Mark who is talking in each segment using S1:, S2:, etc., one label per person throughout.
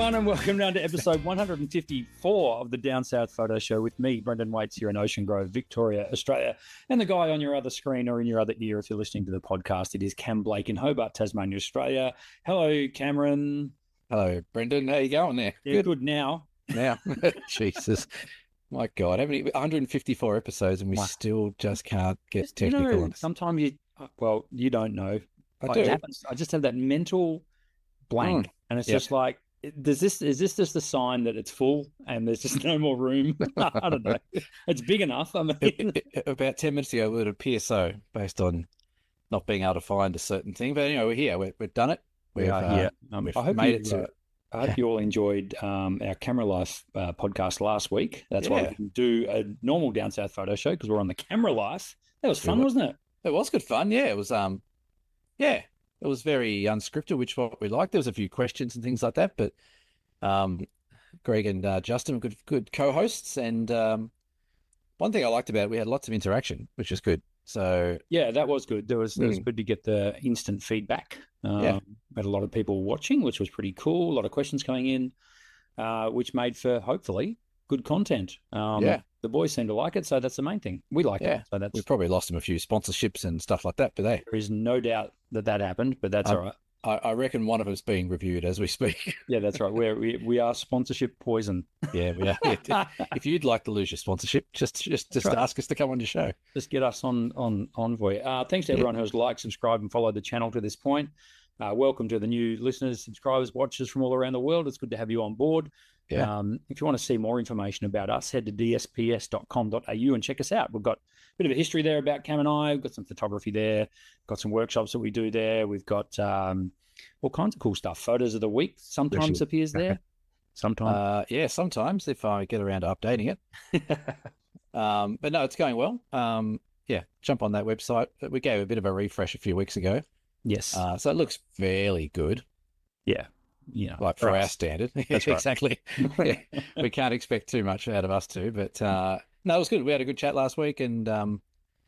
S1: everyone, and welcome down to episode 154 of the Down South Photo Show with me, Brendan Waits, here in Ocean Grove, Victoria, Australia. And the guy on your other screen or in your other ear, if you're listening to the podcast, it is Cam Blake in Hobart, Tasmania, Australia. Hello, Cameron.
S2: Hello, Brendan. How you going there?
S1: Yeah, good now.
S2: Now, Jesus. My God, how many 154 episodes and we still just can't get technical on it.
S1: Sometimes you don't know.
S2: I do.
S1: It happens. I just have that mental blank, and it's just like, is this just a sign that it's full and there's just no more room? I don't know. It's big enough. I mean,
S2: about 10 minutes ago, we would appear so based on not being able to find a certain thing. But anyway, we're here. We've done it. We've made it to.
S1: I hope you all enjoyed our Camera Life podcast last week. That's why we can do a normal Down South photo show, because we're on the Camera Life. That was fun, wasn't it?
S2: It was good fun. Yeah, it was. It was very unscripted, which what we liked. There was a few questions and things like that, but Greg and Justin were good co-hosts. And one thing I liked about it, we had lots of interaction, which was good. So
S1: yeah, that was good. It was good to get the instant feedback. We had a lot of people watching, which was pretty cool. A lot of questions coming in, which made for hopefully good content. The boys seem to like it, so that's the main thing. We like it. So
S2: we probably lost them a few sponsorships and stuff like that, but there
S1: is no doubt that happened. But that's all right.
S2: I reckon one of them's being reviewed as we speak.
S1: Yeah, that's right. We are sponsorship poison.
S2: Yeah, we are. If you'd like to lose your sponsorship, just ask us to come on your show.
S1: Just get us on Envoy. Thanks to everyone who's liked, subscribed, and followed the channel to this point. Welcome to the new listeners, subscribers, watchers from all around the world. It's good to have you on board.
S2: Yeah.
S1: If you want to see more information about us, head to dsps.com.au and check us out. We've got a bit of a history there about Cam and I. We've got some photography there, got some workshops that we do there. We've got all kinds of cool stuff. Photos of the week sometimes appears there. Sometimes.
S2: Sometimes if I get around to updating it. But no, it's going well. Jump on that website. We gave a bit of a refresh a few weeks ago.
S1: Yes.
S2: So it looks fairly good.
S1: Yeah.
S2: Like for our standard.
S1: That's right.
S2: Exactly. We can't expect too much out of us too, but no, it was good. We had a good chat last week, and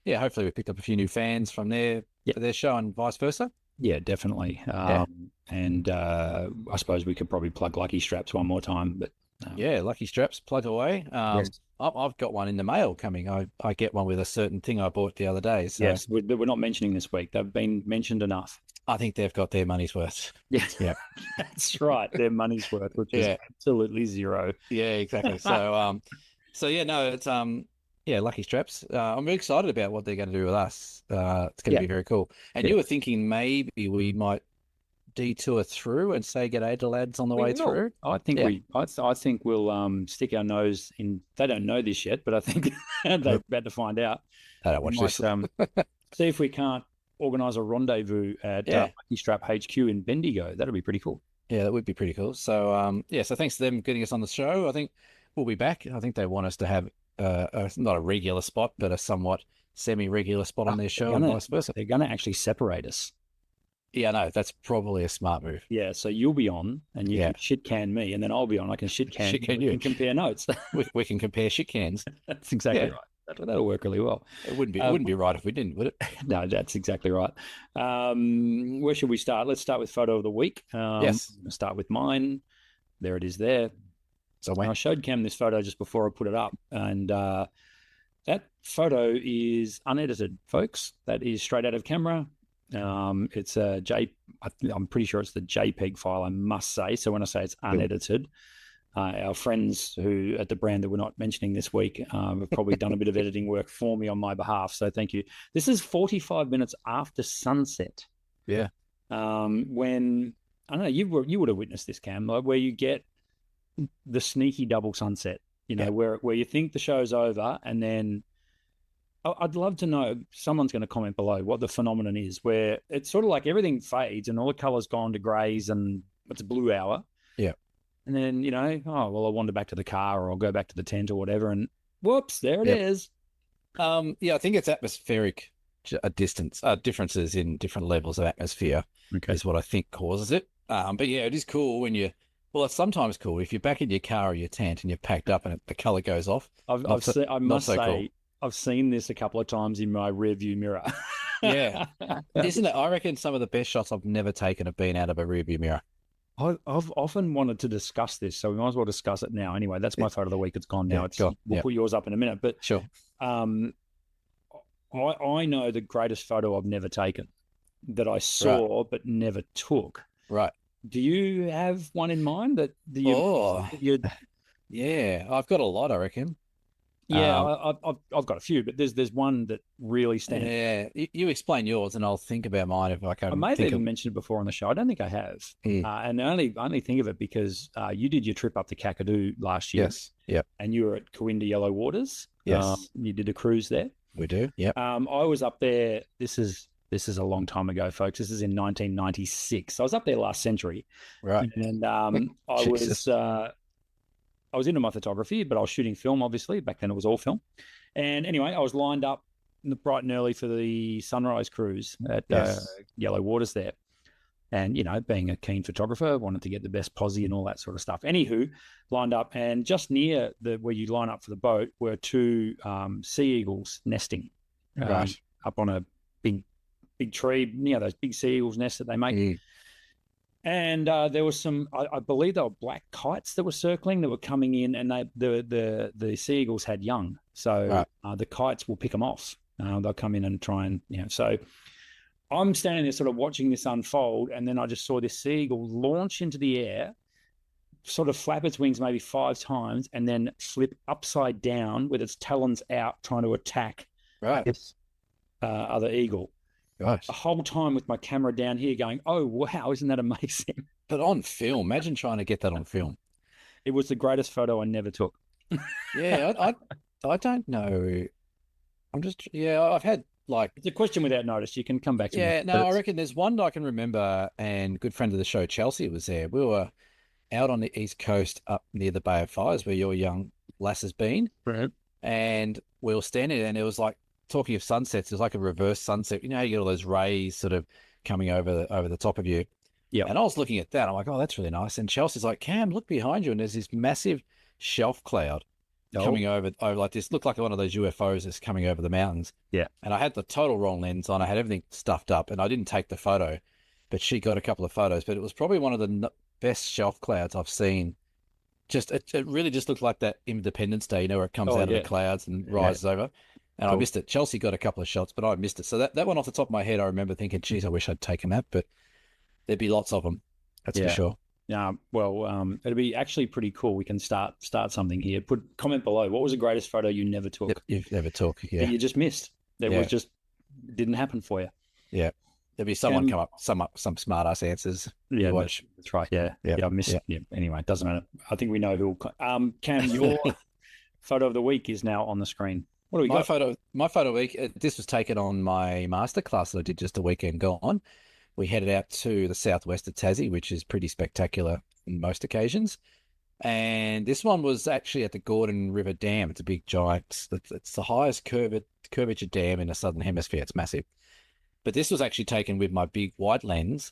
S2: hopefully we picked up a few new fans from there for their show and vice versa.
S1: Yeah, definitely. And I suppose we could probably plug Lucky Straps one more time, but
S2: Lucky Straps, plug away.
S1: Yes.
S2: I've got one in the mail coming. I get one with a certain thing I bought the other day. So.
S1: Yes, we're not mentioning this week. They've been mentioned enough.
S2: I think they've got their money's worth.
S1: Yes.
S2: Yeah.
S1: That's right. Their money's worth, which is absolutely zero.
S2: Yeah, exactly. So, it's Lucky Straps. I'm very excited about what they're going to do with us. It's going to be very cool. And you were thinking maybe we might detour through and say g'day to lads on the way through.
S1: I think I think we'll stick our nose in. They don't know this yet, but I think they're about to find out.
S2: I don't watch this.
S1: See if we can't organise a rendezvous at Lucky Strap HQ in Bendigo. That'll be pretty cool.
S2: Yeah, that would be pretty cool. So so thanks to them getting us on the show. I think we'll be back. I think they want us to have not a regular spot, but a somewhat semi-regular spot on their show and vice versa.
S1: They're going to actually separate us.
S2: Yeah, no, that's probably a smart move.
S1: Yeah, so you'll be on and you can shit can me, and then I'll be on. I can shit can you and compare notes.
S2: we can compare shit cans.
S1: That's exactly right. That'll work really well.
S2: It wouldn't be right if we didn't, would it?
S1: No, that's exactly right. Where should we start? Let's start with photo of the week.
S2: Yes.
S1: I'll start with mine. There it is there. So I showed Cam this photo just before I put it up, and that photo is unedited, folks. That is straight out of camera. It's I'm pretty sure it's the JPEG file, I must say. So when I say it's unedited, our friends who at the brand that we're not mentioning this week have probably done a bit of editing work for me on my behalf. So thank you. This is 45 minutes after sunset.
S2: Yeah.
S1: When I don't know, you would have witnessed this, Cam, like where you get the sneaky double sunset. Where you think the show's over, and then I'd love to know, someone's going to comment below what the phenomenon is, where it's sort of like everything fades and all the colors gone to grays and it's a blue hour.
S2: Yeah.
S1: And then, I wander back to the car or I'll go back to the tent or whatever, and whoops, there it is.
S2: I think it's atmospheric differences in different levels of atmosphere is what I think causes it. But yeah, it is cool when it's sometimes cool if you're back in your car or your tent and you're packed up and the color goes off.
S1: I've seen this a couple of times in my rear view mirror.
S2: Yeah. Isn't it? I reckon some of the best shots I've never taken have been out of a rear view mirror.
S1: I've often wanted to discuss this, so we might as well discuss it now. Anyway, that's my photo of the week. It's gone now.
S2: Yeah, go on.
S1: We'll put yours up in a minute, but
S2: Sure.
S1: um, I know the greatest photo I've never taken that I saw but never took.
S2: Right.
S1: Do you have one in mind
S2: Oh,
S1: you
S2: yeah. I've got a lot, I reckon.
S1: yeah,
S2: Um,
S1: I've got a few, but there's one that really stands.
S2: yeah. You explain yours, and I'll think about mine if I
S1: I
S2: can
S1: may have
S2: think
S1: even
S2: of.
S1: mentioned it before on the show. I don't think I have. And I only think of it because you did your trip up to Kakadu last year.
S2: Yes. Yep.
S1: And you were at Corinda Yellow Waters.
S2: Yes.
S1: You did a cruise there.
S2: We do. Yep.
S1: I was up there. This is a long time ago, folks. This is in 1996. I was up there last century.
S2: Right.
S1: And
S2: Jesus.
S1: I was into my photography, but I was shooting film, obviously. Back then it was all film. And anyway, I was lined up bright and early for the sunrise cruise at Yellow Waters there. And, being a keen photographer, wanted to get the best posse and all that sort of stuff. Anywho, lined up, and just near where you line up for the boat were two sea eagles nesting up on a big tree, those big sea eagles nests that they make. And there was some, I believe they were black kites that were circling, that were coming in, and the sea eagles had young. So the kites will pick them off. They'll come in and try and, so I'm standing there sort of watching this unfold, and then I just saw this seagull launch into the air, sort of flap its wings maybe 5 times, and then flip upside down with its talons out, trying to attack this other eagle.
S2: Gosh.
S1: The whole time with my camera down here going, oh, wow, isn't that amazing?
S2: But on film, imagine trying to get that on film.
S1: It was the greatest photo I never took.
S2: Yeah, I don't know. I've had
S1: it's a question without notice. You can come back to me.
S2: Yeah, no, I reckon there's one that I can remember, and good friend of the show, Chelsea, was there. We were out on the East Coast up near the Bay of Fires where your young lass has been.
S1: Right.
S2: And we were standing there, and it was like, talking of sunsets, it was like a reverse sunset. You know, you get all those rays sort of coming over the top of you.
S1: Yeah.
S2: And I was looking at that. I'm like, oh, that's really nice. And Chelsea's like, Cam, look behind you. And there's this massive shelf cloud coming over like this. Looked like one of those UFOs that's coming over the mountains.
S1: Yeah.
S2: And I had the total wrong lens on. I had everything stuffed up, and I didn't take the photo, but she got a couple of photos. But it was probably one of the best shelf clouds I've seen. Just it really just looked like that Independence Day, where it comes out of the clouds and rises over. And I missed it. Chelsea got a couple of shots, but I missed it. So that one off the top of my head, I remember thinking, geez, I wish I'd taken that, but there'd be lots of them. That's for sure.
S1: Yeah. Well, it'll be actually pretty cool. We can start something here. Comment below. What was the greatest photo you never took?
S2: You've never took, yeah.
S1: That you just missed. That was just didn't happen for you.
S2: Yeah. There'll be someone come up, some smart ass answers.
S1: Yeah, that's right. Yeah. I missed it. Yeah. Anyway, it doesn't matter. I think we know who will. Cam, your photo of the week is now on the screen. What do we got?
S2: My photo week, this was taken on my masterclass that I did just a weekend gone. We headed out to the southwest of Tassie, which is pretty spectacular in most occasions. And this one was actually at the Gordon River Dam. It's a big giant, it's the highest curvature dam in the Southern Hemisphere. It's massive. But this was actually taken with my big wide lens,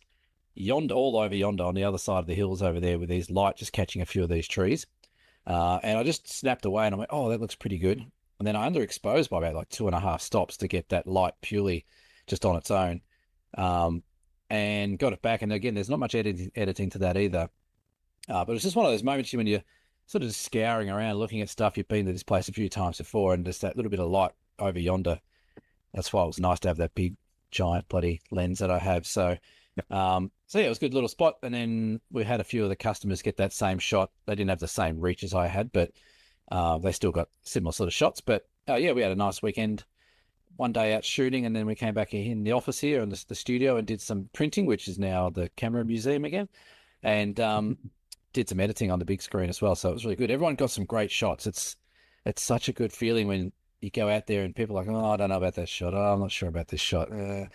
S2: all over yonder on the other side of the hills over there, with these light just catching a few of these trees. And I just snapped away, and I went, oh, that looks pretty good. And then I underexposed by about like 2.5 stops to get that light purely just on its own. And got it back. And again, there's not much editing to that either. But it's just one of those moments when you're sort of just scouring around, looking at stuff. You've been to this place a few times before, and just that little bit of light over yonder. That's why it was nice to have that big, giant bloody lens that I have. So, yeah, it was a good little spot. And then we had a few of the customers get that same shot. They didn't have the same reach as I had, but they still got similar sort of shots. But we had a nice weekend. One day out shooting, and then we came back in the office here in the studio and did some printing, which is now the camera museum again, and did some editing on the big screen as well. So it was really good. Everyone got some great shots. It's such a good feeling when you go out there and people are like, oh, I don't know about that shot. Oh, I'm not sure about this shot. And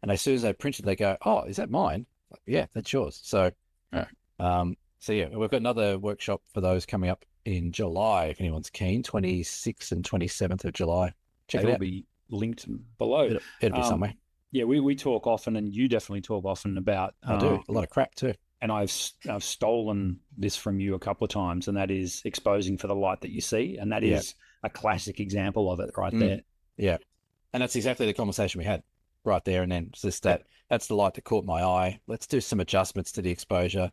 S2: as soon as they print it, they go, oh, is that mine? Like, yeah, that's yours. So, we've got another workshop for those coming up in July, if anyone's keen, 26th and 27th of July. Check it out.
S1: It'll be linked below.
S2: It'll be somewhere.
S1: Yeah, we talk often, and you definitely talk often about.
S2: I do a lot of crap too.
S1: And I've stolen this from you a couple of times, and that is exposing for the light that you see, and that is a classic example of it right there.
S2: Yeah, and that's exactly the conversation we had right there, and then it's just that's the light that caught my eye. Let's do some adjustments to the exposure.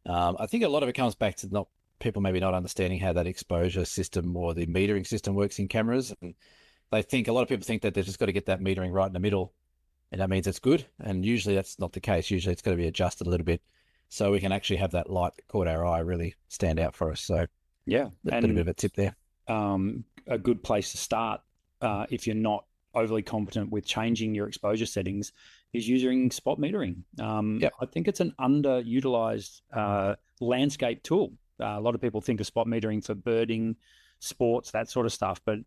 S2: I think a lot of it comes back to not people maybe not understanding how that exposure system or the metering system works in cameras. And a lot of people think that they've just got to get that metering right in the middle, and that means it's good. And usually that's not the case. Usually it's got to be adjusted a little bit so we can actually have that light that caught our eye really stand out for us. So
S1: Yeah,
S2: a little bit of a tip there.
S1: A good place to start if you're not overly competent with changing your exposure settings is using spot metering.
S2: Yep.
S1: I think it's an underutilized landscape tool. A lot of people think of spot metering for birding, sports, that sort of stuff, but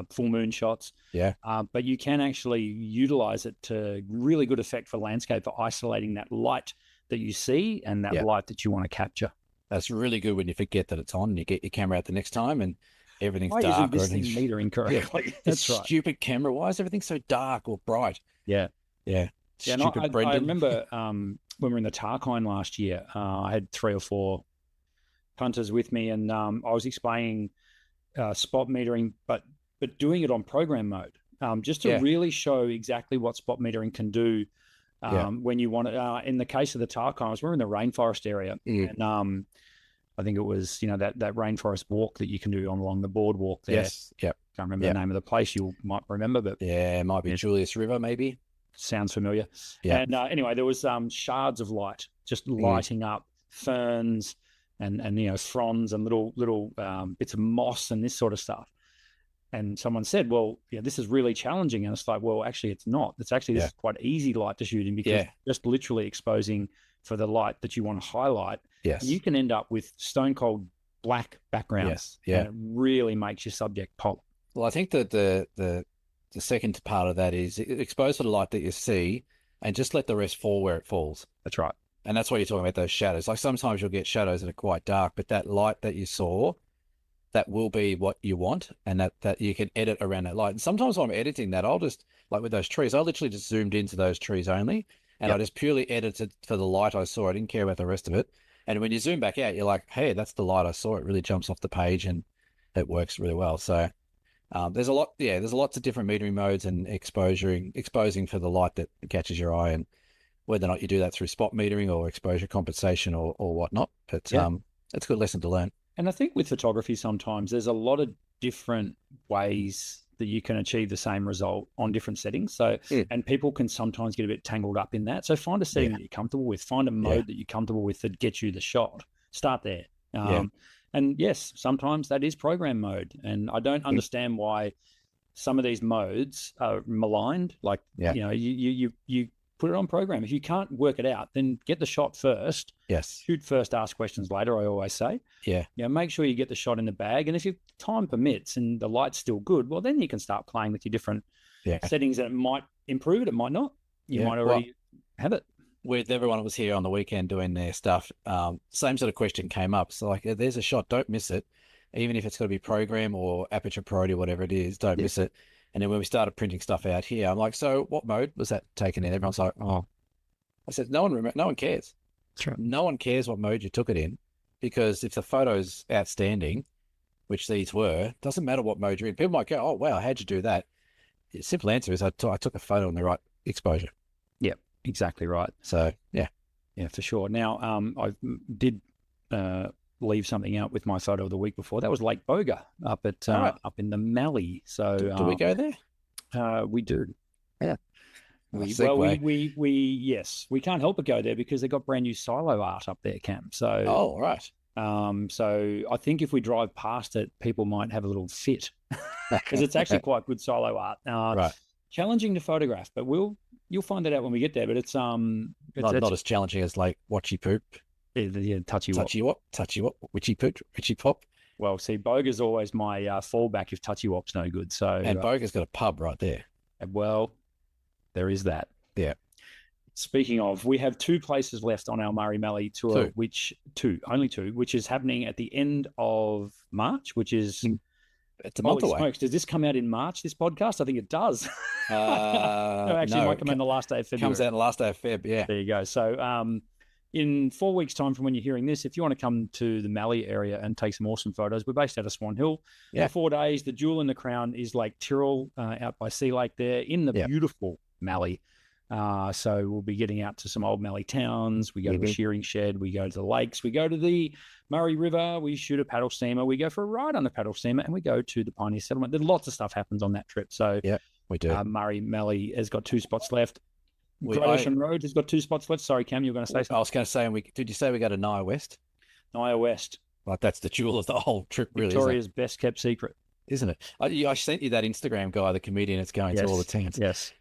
S1: full moon shots.
S2: Yeah.
S1: But you can actually utilize it to really good effect for landscape, for isolating that light that you see and that light that you want to capture.
S2: That's really good when you forget that it's on and you get your camera out the next time and everything's
S1: Why
S2: dark.
S1: isn't this thing metering correctly?
S2: Yeah.
S1: That's right.
S2: Stupid camera. Why is everything so dark or bright?
S1: Yeah.
S2: Yeah.
S1: Yeah,
S2: Stupid Brendan.
S1: I remember when we were in the Tarkine last year, I had 3 or 4 punters with me, and I was explaining spot metering, but doing it on program mode, just to really show exactly what spot metering can do when you want it. In the case of the Tarkines, we're in the rainforest area, and I think it was that rainforest walk that you can do along the boardwalk there.
S2: Yes, yep.
S1: Can't remember the name of the place. You might remember, but
S2: it might be Julius River, maybe.
S1: Sounds familiar.
S2: Yeah.
S1: And anyway, there was shards of light just lighting up ferns and fronds and little bits of moss and this sort of stuff. And someone said, well, this is really challenging. And it's like, well, actually it's not. It's actually this is quite easy light to shoot in because just literally exposing for the light that you want to highlight.
S2: Yes.
S1: You can end up with stone cold black background.
S2: Yes. Yeah.
S1: And it really makes your subject pop.
S2: Well, I think that the second part of that is expose for the light that you see and just let the rest fall where it falls.
S1: That's right.
S2: And that's why you're talking about those shadows. Like sometimes you'll get shadows that are quite dark, but that light that you saw, that will be what you want, and that you can edit around that light. And sometimes when I'm editing that, I'll just, like with those trees, I literally just zoomed into those trees only, and I just purely edited for the light I saw. I didn't care about the rest of it. And when you zoom back out, you're like, hey, that's the light I saw. It really jumps off the page, and it works really well. So there's lots of different metering modes and exposing for the light that catches your eye, and whether or not you do that through spot metering or exposure compensation or whatnot. But it's a good lesson to learn.
S1: And I think with photography, sometimes there's a lot of different ways that you can achieve the same result on different settings. So, and people can sometimes get a bit tangled up in that. So find a setting that you're comfortable with, find a mode that you're comfortable with that gets you the shot. Start there. And yes, sometimes that is program mode. And I don't understand why some of these modes are maligned. Like, you put it on program. If you can't work it out, then get the shot first.
S2: Yes.
S1: Shoot first, ask questions later, I always say.
S2: Yeah.
S1: Make sure you get the shot in the bag. And if your time permits and the light's still good, well, then you can start playing with your different settings, and it might improve it. It might not. You might already have it.
S2: With everyone that was here on the weekend doing their stuff, same sort of question came up. So like, there's a shot, don't miss it. Even if it's got to be program or aperture priority, whatever it is, don't miss it. And then when we started printing stuff out here, I'm like, so what mode was that taken in? Everyone's like, oh. I said, no one cares.
S1: That's right.
S2: No one cares what mode you took it in, because if the photo's outstanding, which these were, doesn't matter what mode you're in. People might go, oh, wow, how'd you do that? The simple answer is I took a photo in the right exposure.
S1: Yep, exactly right.
S2: So, yeah,
S1: for sure. Now, I did leave something out with my photo of the week before. That was Lake Boga up in the Mallee. So
S2: do we go there?
S1: We do.
S2: Yeah.
S1: We can't help but go there because they've got brand new silo art up there, Cam. So
S2: right.
S1: So I think if we drive past it, people might have a little fit because it's actually quite good silo art.
S2: Right.
S1: Challenging to photograph, but you'll find that out when we get there. But it's
S2: not as challenging as like Watchy Poop.
S1: Yeah, touchy wop,
S2: witchy poop, witchy pop.
S1: Well, see, Boga's always my fallback if touchy wop's no good. So
S2: and Boga's got a pub right there.
S1: Well, there is that.
S2: Yeah.
S1: Speaking of, we have 2 places left on our Murray Mallee tour, only two, which is happening at the end of March, which is
S2: it's a month away.
S1: Smokes. Does this come out in March, this podcast? I think it does. No, actually, it might come out on the last day of February.
S2: Comes out on the last day of Feb, yeah.
S1: There you go. So in 4 weeks' time from when you're hearing this, if you want to come to the Mallee area and take some awesome photos, we're based out of Swan Hill. For 4 days, the jewel in the crown is Lake Tyrrell out by Sea Lake there in the beautiful Mallee. So we'll be getting out to some old Mallee towns. We go to a shearing shed. We go to the lakes. We go to the Murray River. We shoot a paddle steamer. We go for a ride on the paddle steamer, and we go to the Pioneer Settlement. There's lots of stuff happens on that trip. So
S2: yeah, we do.
S1: Murray Mallee has got 2 spots left. Great Ocean Road has got 2 spots left. Sorry, Cam, you were going to say something.
S2: I was going to say, did you say we go to Nia West?
S1: Nia West.
S2: Like, that's the jewel of the whole trip, really.
S1: Victoria's best kept secret.
S2: Isn't it? I sent you that Instagram guy, the comedian that's going to all the towns.
S1: Yes.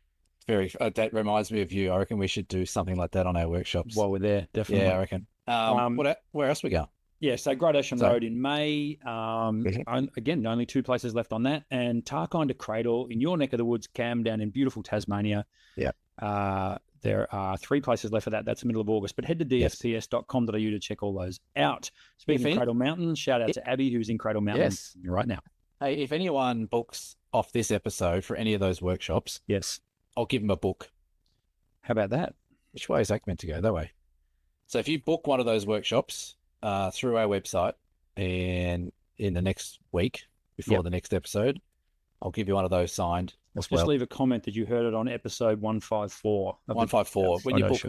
S2: That reminds me of you. I reckon we should do something like that on our workshops.
S1: While we're there, definitely.
S2: Yeah, I reckon. Where else we go?
S1: Yeah, so Great Ocean Road in May. Again, only 2 places left on that. And Tarkine to Cradle in your neck of the woods, Cam, down in beautiful Tasmania.
S2: Yeah.
S1: There are 3 places left for that. That's the middle of August. But head to dfps.com.au to check all those out. Speaking of Cradle Mountain, shout out to Abby, who's in Cradle Mountain right now.
S2: Hey, if anyone books off this episode for any of those workshops, I'll give them a book.
S1: How about that?
S2: Which way is that meant to go? That way. So if you book one of those workshops through our website and in the next week before the next episode, I'll give you one of those signed.
S1: Just leave a comment that you heard it on episode 154.
S2: 154.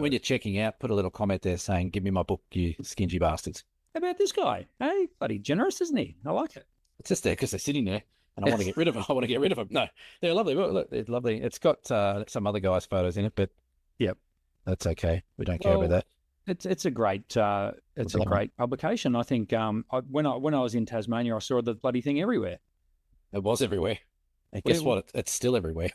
S2: When you're checking out, put a little comment there saying, "Give me my book, you stingy bastards."
S1: How about this guy? Hey, bloody generous, isn't he? I like it.
S2: It's just there because they're sitting there. And I want to get rid of them. No, they're lovely. Look, they're lovely. It's got some other guys' photos in it, but that's okay. We don't care about that.
S1: It's a great great publication. I think when I was in Tasmania, I saw the bloody thing everywhere.
S2: It was everywhere. And guess what? It's still everywhere.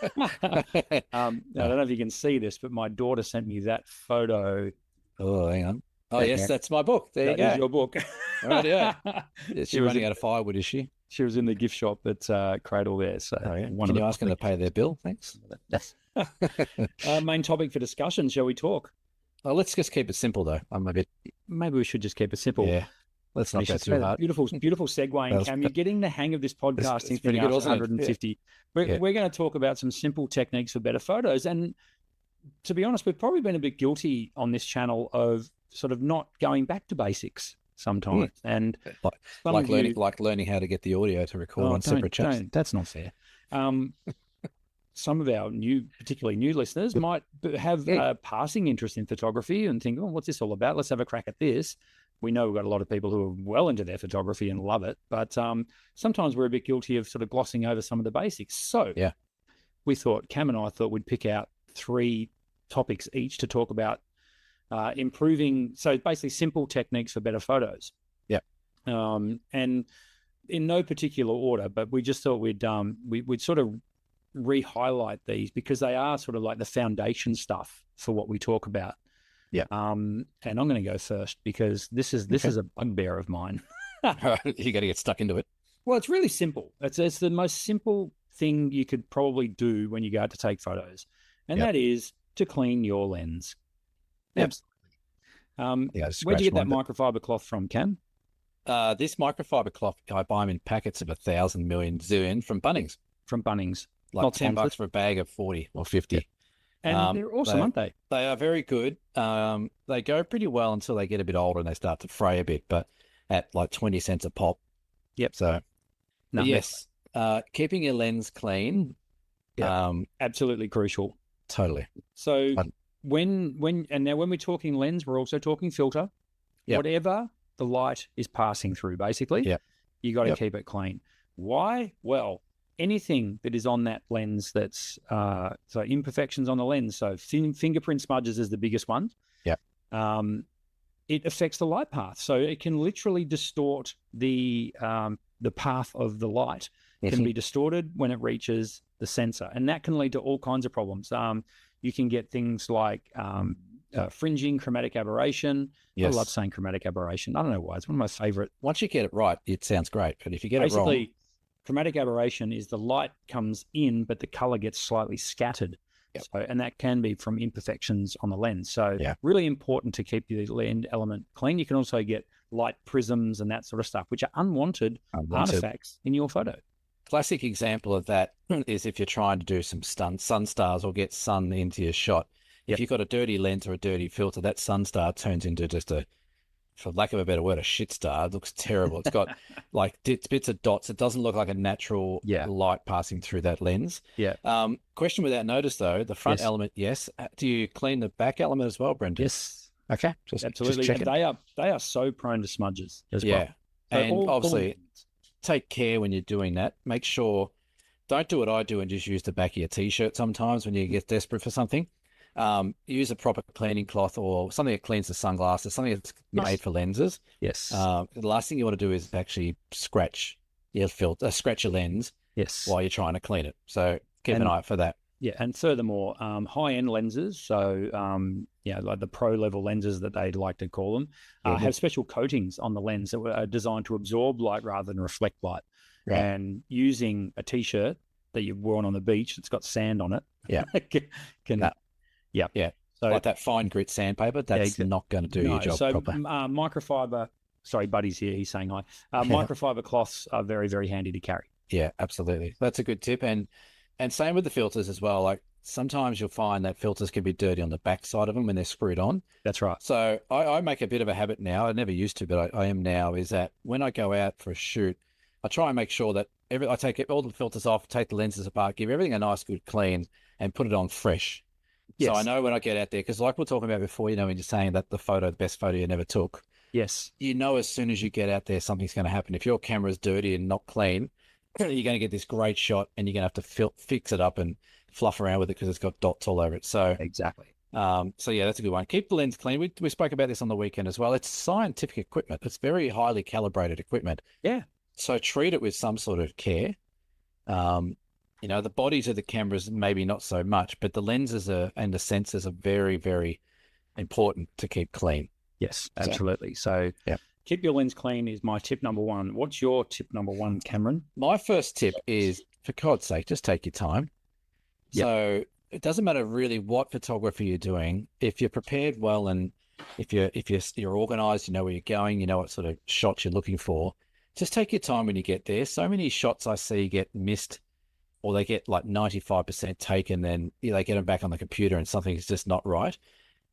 S1: I don't know if you can see this, but my daughter sent me that photo.
S2: Oh, hang on. Oh, yes, that's my book. There you go.
S1: That is your book.
S2: Right, yeah. Is she running out of firewood, is she?
S1: She was in the gift shop at Cradle there. So
S2: Can you ask them to pay their bill? Thanks.
S1: Main topic for discussion, shall we talk?
S2: Well, let's just keep it simple, though.
S1: Maybe we should just keep it simple.
S2: Yeah. Let's not go too hard.
S1: Beautiful segue. And Cam, you're getting the hang of this podcasting thing after 150. We're going to talk about some simple techniques for better photos. And to be honest, we've probably been a bit guilty on this channel of sort of not going back to basics sometimes. And
S2: like learning how to get the audio to record on separate channels.
S1: That's not fair. Some of our particularly new listeners might have a passing interest in photography and think, oh, what's this all about? Let's have a crack at this. We know we've got a lot of people who are well into their photography and love it, but sometimes we're a bit guilty of sort of glossing over some of the basics. So Cam and I thought we'd pick out 3 topics each to talk about improving. So basically simple techniques for better photos.
S2: Yeah.
S1: And in no particular order, but we just thought we'd sort of re-highlight these because they are sort of like the foundation stuff for what we talk about.
S2: Yeah.
S1: And I'm going to go first because this is a bugbear of mine.
S2: You got to get stuck into it.
S1: Well, it's really simple. It's the most simple thing you could probably do when you go out to take photos, and that is to clean your lens. Absolutely. Where'd you get that microfiber cloth from, Cam?
S2: This microfiber cloth, I buy them in packets of 1,000 million zillion from Bunnings. Like not $10 for a bag of 40 or 50.
S1: Yep. And they're awesome, aren't they?
S2: They are very good. They go pretty well until they get a bit older and they start to fray a bit, but at like 20 cents a pop.
S1: Yep.
S2: So, yes, keeping your lens clean.
S1: Absolutely crucial.
S2: Totally.
S1: So when we're talking lens, we're also talking filter. Yep. Whatever the light is passing through, basically, you got to keep it clean. Why? Well, anything that is on that lens that's so imperfections on the lens, so fingerprint smudges is the biggest one. It affects the light path, so it can literally distort the path of the light. Can be distorted when it reaches the sensor, and that can lead to all kinds of problems. You can get things like fringing, chromatic aberration. I love saying chromatic aberration. I don't know why. It's one of my favorite.
S2: Once you get it right, it sounds great, but if you get it wrong,
S1: chromatic aberration is the light comes in, but the color gets slightly scattered.
S2: Yep.
S1: So, and that can be from imperfections on the lens. So really important to keep the lens element clean. You can also get light prisms and that sort of stuff, which are unwanted artifacts in your photo.
S2: Classic example of that is if you're trying to do some sun stars or get sun into your shot. If you've got a dirty lens or a dirty filter, that sun star turns into just a for lack of a better word, a shit star. It looks terrible. It's got like bits of dots. It doesn't look like a natural
S1: Yeah.
S2: light passing through that lens.
S1: Yeah.
S2: Question without notice though, the front
S1: Yes.
S2: element, yes. Do you clean the back element as well, Brendan?
S1: Yes.
S2: Okay. Just
S1: Absolutely.
S2: checking.
S1: And they are so prone to smudges as well.
S2: Yeah.
S1: So
S2: And obviously take care when you're doing that. Make sure, don't do what I do and just use the back of your t-shirt sometimes when you get desperate for something. Use a proper cleaning cloth or something that cleans the sunglasses, something that's made for lenses.
S1: Yes.
S2: The last thing you want to do is actually scratch your scratch your lens
S1: Yes.
S2: while you're trying to clean it. So keep an eye out for that.
S1: Yeah, and furthermore, high-end lenses, so like the pro level lenses that they like to call them, have special coatings on the lens that are designed to absorb light rather than reflect light. Right. And using a t-shirt that you've worn on the beach that's got sand on it,
S2: So like that fine grit sandpaper, that's not going to do your job properly.
S1: Microfiber. Sorry, Buddy's here. He's saying hi. Microfiber cloths are very, very handy to carry.
S2: Yeah, absolutely. That's a good tip. And same with the filters as well. Like sometimes you'll find that filters can be dirty on the back side of them when they're screwed on.
S1: That's right.
S2: So I make a bit of a habit now. I never used to, but I am now, is that when I go out for a shoot, I try and make sure that I take all the filters off, take the lenses apart, give everything a nice good clean and put it on fresh. Yes. So I know when I get out there, because like we we're talking about before, when you're saying that the best photo you never took.
S1: Yes.
S2: As soon as you get out there, something's going to happen. If your camera's dirty and not clean, you're going to get this great shot and you're going to have to fix it up and fluff around with it because it's got dots all over it. So
S1: exactly.
S2: So yeah, that's a good one. Keep the lens clean. We spoke about this on the weekend as well. It's scientific equipment. It's very highly calibrated equipment.
S1: Yeah.
S2: So treat it with some sort of care. The bodies of the cameras, maybe not so much, but the lenses and the sensors are very, very important to keep clean.
S1: Yes, absolutely. So keep your lens clean is my tip number one. What's your tip number one, Cameron?
S2: My first tip is, for God's sake, just take your time. Yep. So it doesn't matter really what photography you're doing. If you're prepared well and if you're organized, you know where you're going, you know what sort of shots you're looking for, just take your time when you get there. So many shots I see get missed, or they get like 95% taken, then they get them back on the computer and something is just not right.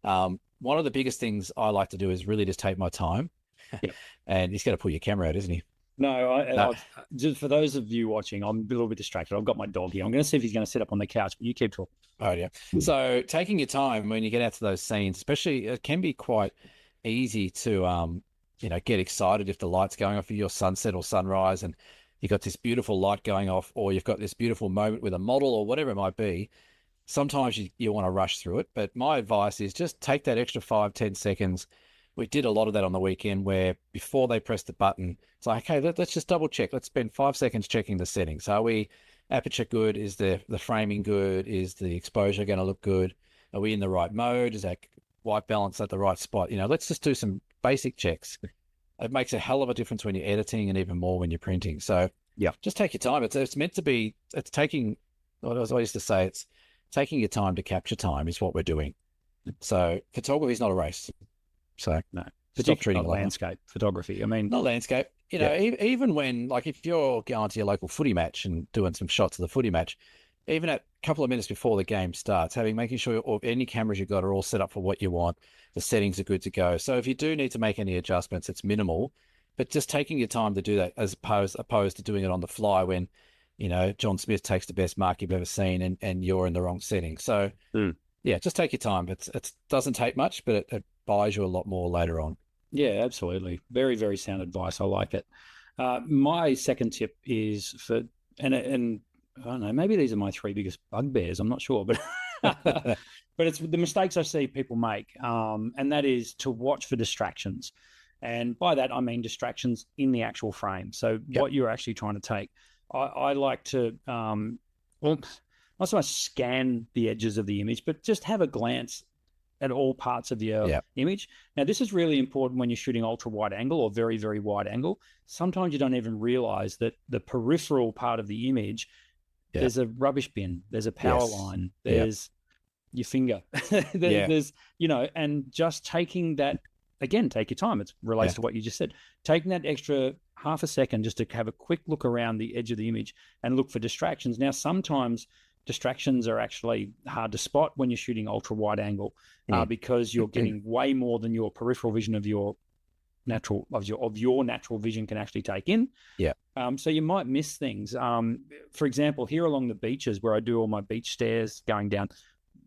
S2: One of the biggest things I like to do is really just take my time. Yep. And he's got to pull your camera out, isn't he?
S1: No, just for those of you watching, I'm a little bit distracted. I've got my dog here. I'm going to see if he's going to sit up on the couch, but you keep talking.
S2: Oh, yeah. So taking your time when you get out to those scenes, especially, it can be quite easy to, get excited if the light's going off for your sunset or sunrise and you've got this beautiful light going off, or you've got this beautiful moment with a model or whatever it might be. Sometimes you want to rush through it, but my advice is just take that extra 5-10 seconds. We did a lot of that on the weekend where before they press the button, it's like, okay, let's just double check. Let's spend 5 seconds checking the settings. Are we aperture good? Is the framing good? Is the exposure going to look good? Are we in the right mode? Is that white balance at the right spot? Let's just do some basic checks. It makes a hell of a difference when you're editing and even more when you're printing. So just take your time. It's meant to be, it's taking, what I used to say, it's taking your time to capture time is what we're doing. So photography is not a race. So
S1: no,
S2: stop treating it like
S1: landscape photography. I mean,
S2: not landscape. Even when, like, if you're going to your local footy match and doing some shots of the footy match, even a couple of minutes before the game starts, making sure any cameras you've got are all set up for what you want. The settings are good to go. So if you do need to make any adjustments, it's minimal, but just taking your time to do that as opposed to doing it on the fly when, John Smith takes the best mark you've ever seen and you're in the wrong setting. So just take your time. It doesn't take much, but it buys you a lot more later on.
S1: Yeah, absolutely. Very, very sound advice. I like it. My second tip is and I don't know, maybe these are my three biggest bugbears. I'm not sure, but but it's the mistakes I see people make, and that is to watch for distractions. And by that, I mean distractions in the actual frame. So what you're actually trying to take. I like to, not so much scan the edges of the image, but just have a glance at all parts of your image. Now, this is really important when you're shooting ultra wide angle or very, very wide angle. Sometimes you don't even realize that the peripheral part of the image, there's a rubbish bin, there's a power line, there's your finger, there's, and just taking that, again, take your time. It relates to what you just said. Taking that extra half a second just to have a quick look around the edge of the image and look for distractions. Now, sometimes distractions are actually hard to spot when you're shooting ultra wide angle because you're getting way more than your peripheral vision of your natural of your natural vision can actually take in.
S2: Yeah.
S1: So you might miss things. For example, here along the beaches where I do all my beach stairs going down,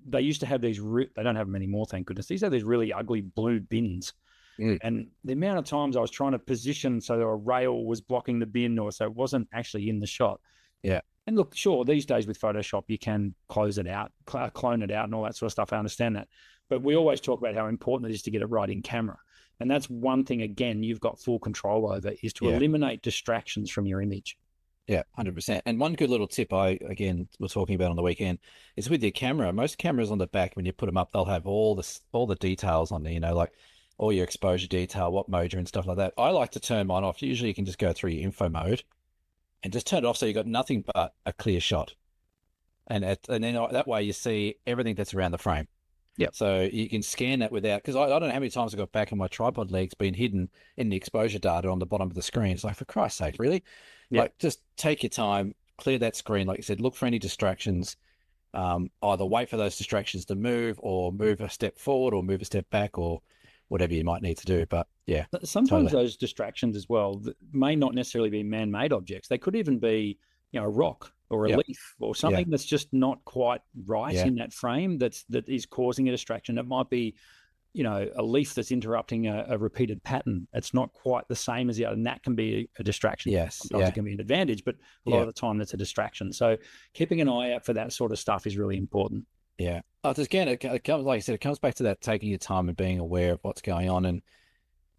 S1: they used to have these. They don't have them anymore, thank goodness. These are these really ugly blue bins. And the amount of times I was trying to position so a rail was blocking the bin, or so it wasn't actually in the shot.
S2: Yeah.
S1: And look, sure, these days with Photoshop, you can close it out, clone it out, and all that sort of stuff. I understand that. But we always talk about how important it is to get it right in camera. And that's one thing, again, you've got full control over, is to eliminate distractions from your image.
S2: Yeah, 100%. And one good little tip again, we're talking about on the weekend is with your camera. Most cameras on the back, when you put them up, they'll have all the details on there, like all your exposure detail, what mode you're in, stuff like that. I like to turn mine off. Usually you can just go through your info mode and just turn it off so you've got nothing but a clear shot. And then that way you see everything that's around the frame.
S1: Yeah.
S2: So you can scan that without, because I don't know how many times I got back and my tripod leg's been hidden in the exposure data on the bottom of the screen. It's like, for Christ's sake, really? Yeah. Like, just take your time, clear that screen. Like you said, look for any distractions. Either wait for those distractions to move, or move a step forward, or move a step back, or whatever you might need to do. But yeah,
S1: sometimes those distractions as well may not necessarily be man-made objects. They could even be, a rock or a leaf or something that's just not quite right in that frame that is causing a distraction. It might be, a leaf that's interrupting a repeated pattern. It's not quite the same as the other, and that can be a distraction.
S2: Yes.
S1: Sometimes it can be an advantage, but a lot of the time that's a distraction. So keeping an eye out for that sort of stuff is really important.
S2: Yeah. Again, it comes, like you said, it comes back to that taking your time and being aware of what's going on. And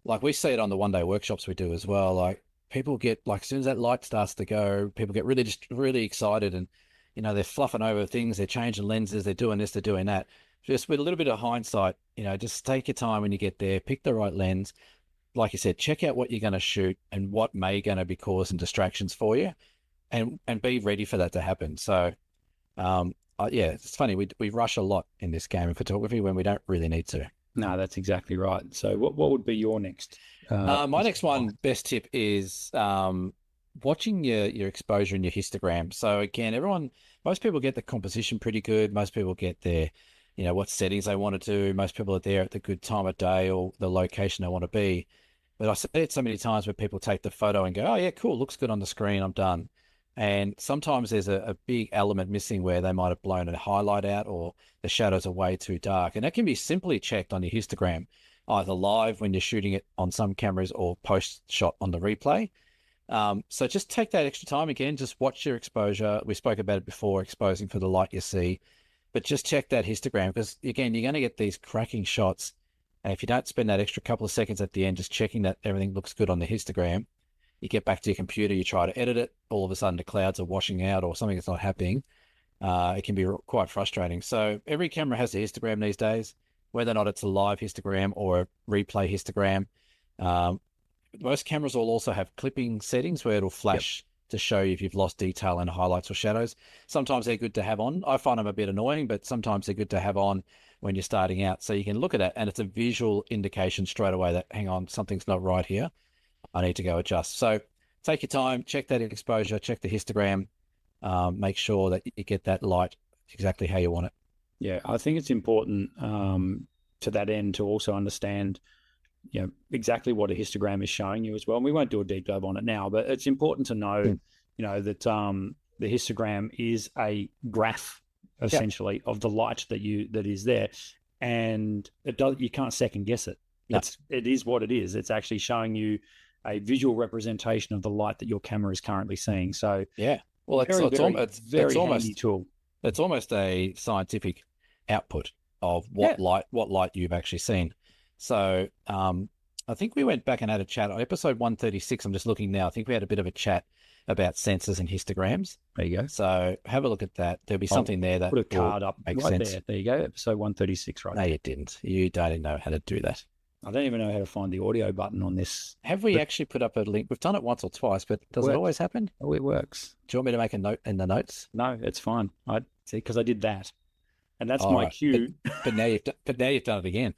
S2: like we see it on the one-day workshops we do as well, like people get, like, as soon as that light starts to go, people get really excited, and, they're fluffing over things, they're changing lenses, they're doing this, they're doing that. Just with a little bit of hindsight, just take your time when you get there, pick the right lens. Like you said, check out what you're going to shoot and what may going to be causing distractions for you, and be ready for that to happen. So, it's funny. We rush a lot in this game of photography when we don't really need to.
S1: No, that's exactly right. So what would be your next?
S2: My next one, best tip is watching your exposure and your histogram. So again, most people get the composition pretty good. Most people get their, what settings they want to do. Most people are there at the good time of day or the location they want to be. But I see it so many times where people take the photo and go, oh yeah, cool, looks good on the screen, I'm done. And sometimes there's a big element missing where they might have blown a highlight out, or the shadows are way too dark. And that can be simply checked on your histogram, either live when you're shooting it on some cameras, or post-shot on the replay. So just take that extra time. Again, just watch your exposure. We spoke about it before, exposing for the light you see. But just check that histogram, because, again, you're going to get these cracking shots. And if you don't spend that extra couple of seconds at the end just checking that everything looks good on the histogram, you get back to your computer, you try to edit it, all of a sudden the clouds are washing out or something that's not happening. It can be quite frustrating. So every camera has a histogram these days, whether or not it's a live histogram or a replay histogram. Most cameras will also have clipping settings where it'll flash to show you if you've lost detail and highlights or shadows. Sometimes they're good to have on. I find them a bit annoying, but sometimes they're good to have on when you're starting out. So you can look at it and it's a visual indication straight away that, hang on, something's not right here. I need to go adjust. So take your time, check that exposure, check the histogram, make sure that you get that light exactly how you want it.
S1: Yeah, I think it's important to that end to also understand, exactly what a histogram is showing you as well. And we won't do a deep dive on it now, but it's important to know, that the histogram is a graph essentially of the light that is there, and you can't second guess it. No. It is what it is. It's actually showing you a visual representation of the light that your camera is currently seeing. So
S2: well, it's a very
S1: handy tool.
S2: It's almost a scientific output of what light you've actually seen. So I think we went back and had a chat on episode 136. I'm just looking now. I think we had a bit of a chat about sensors and histograms.
S1: There you go.
S2: So have a look at that. There'll be something there that
S1: put a card up
S2: make
S1: right
S2: sense.
S1: There you go. Episode 136, right?
S2: No, you didn't. You don't even know how to do that.
S1: I don't even know how to find the audio button on this.
S2: Have we actually put up a link? We've done it once or twice, but does it always happen?
S1: Oh, it works.
S2: Do you want me to make a note in the notes?
S1: No, it's fine. I see, because I did that, and that's my cue.
S2: But now you've done it again.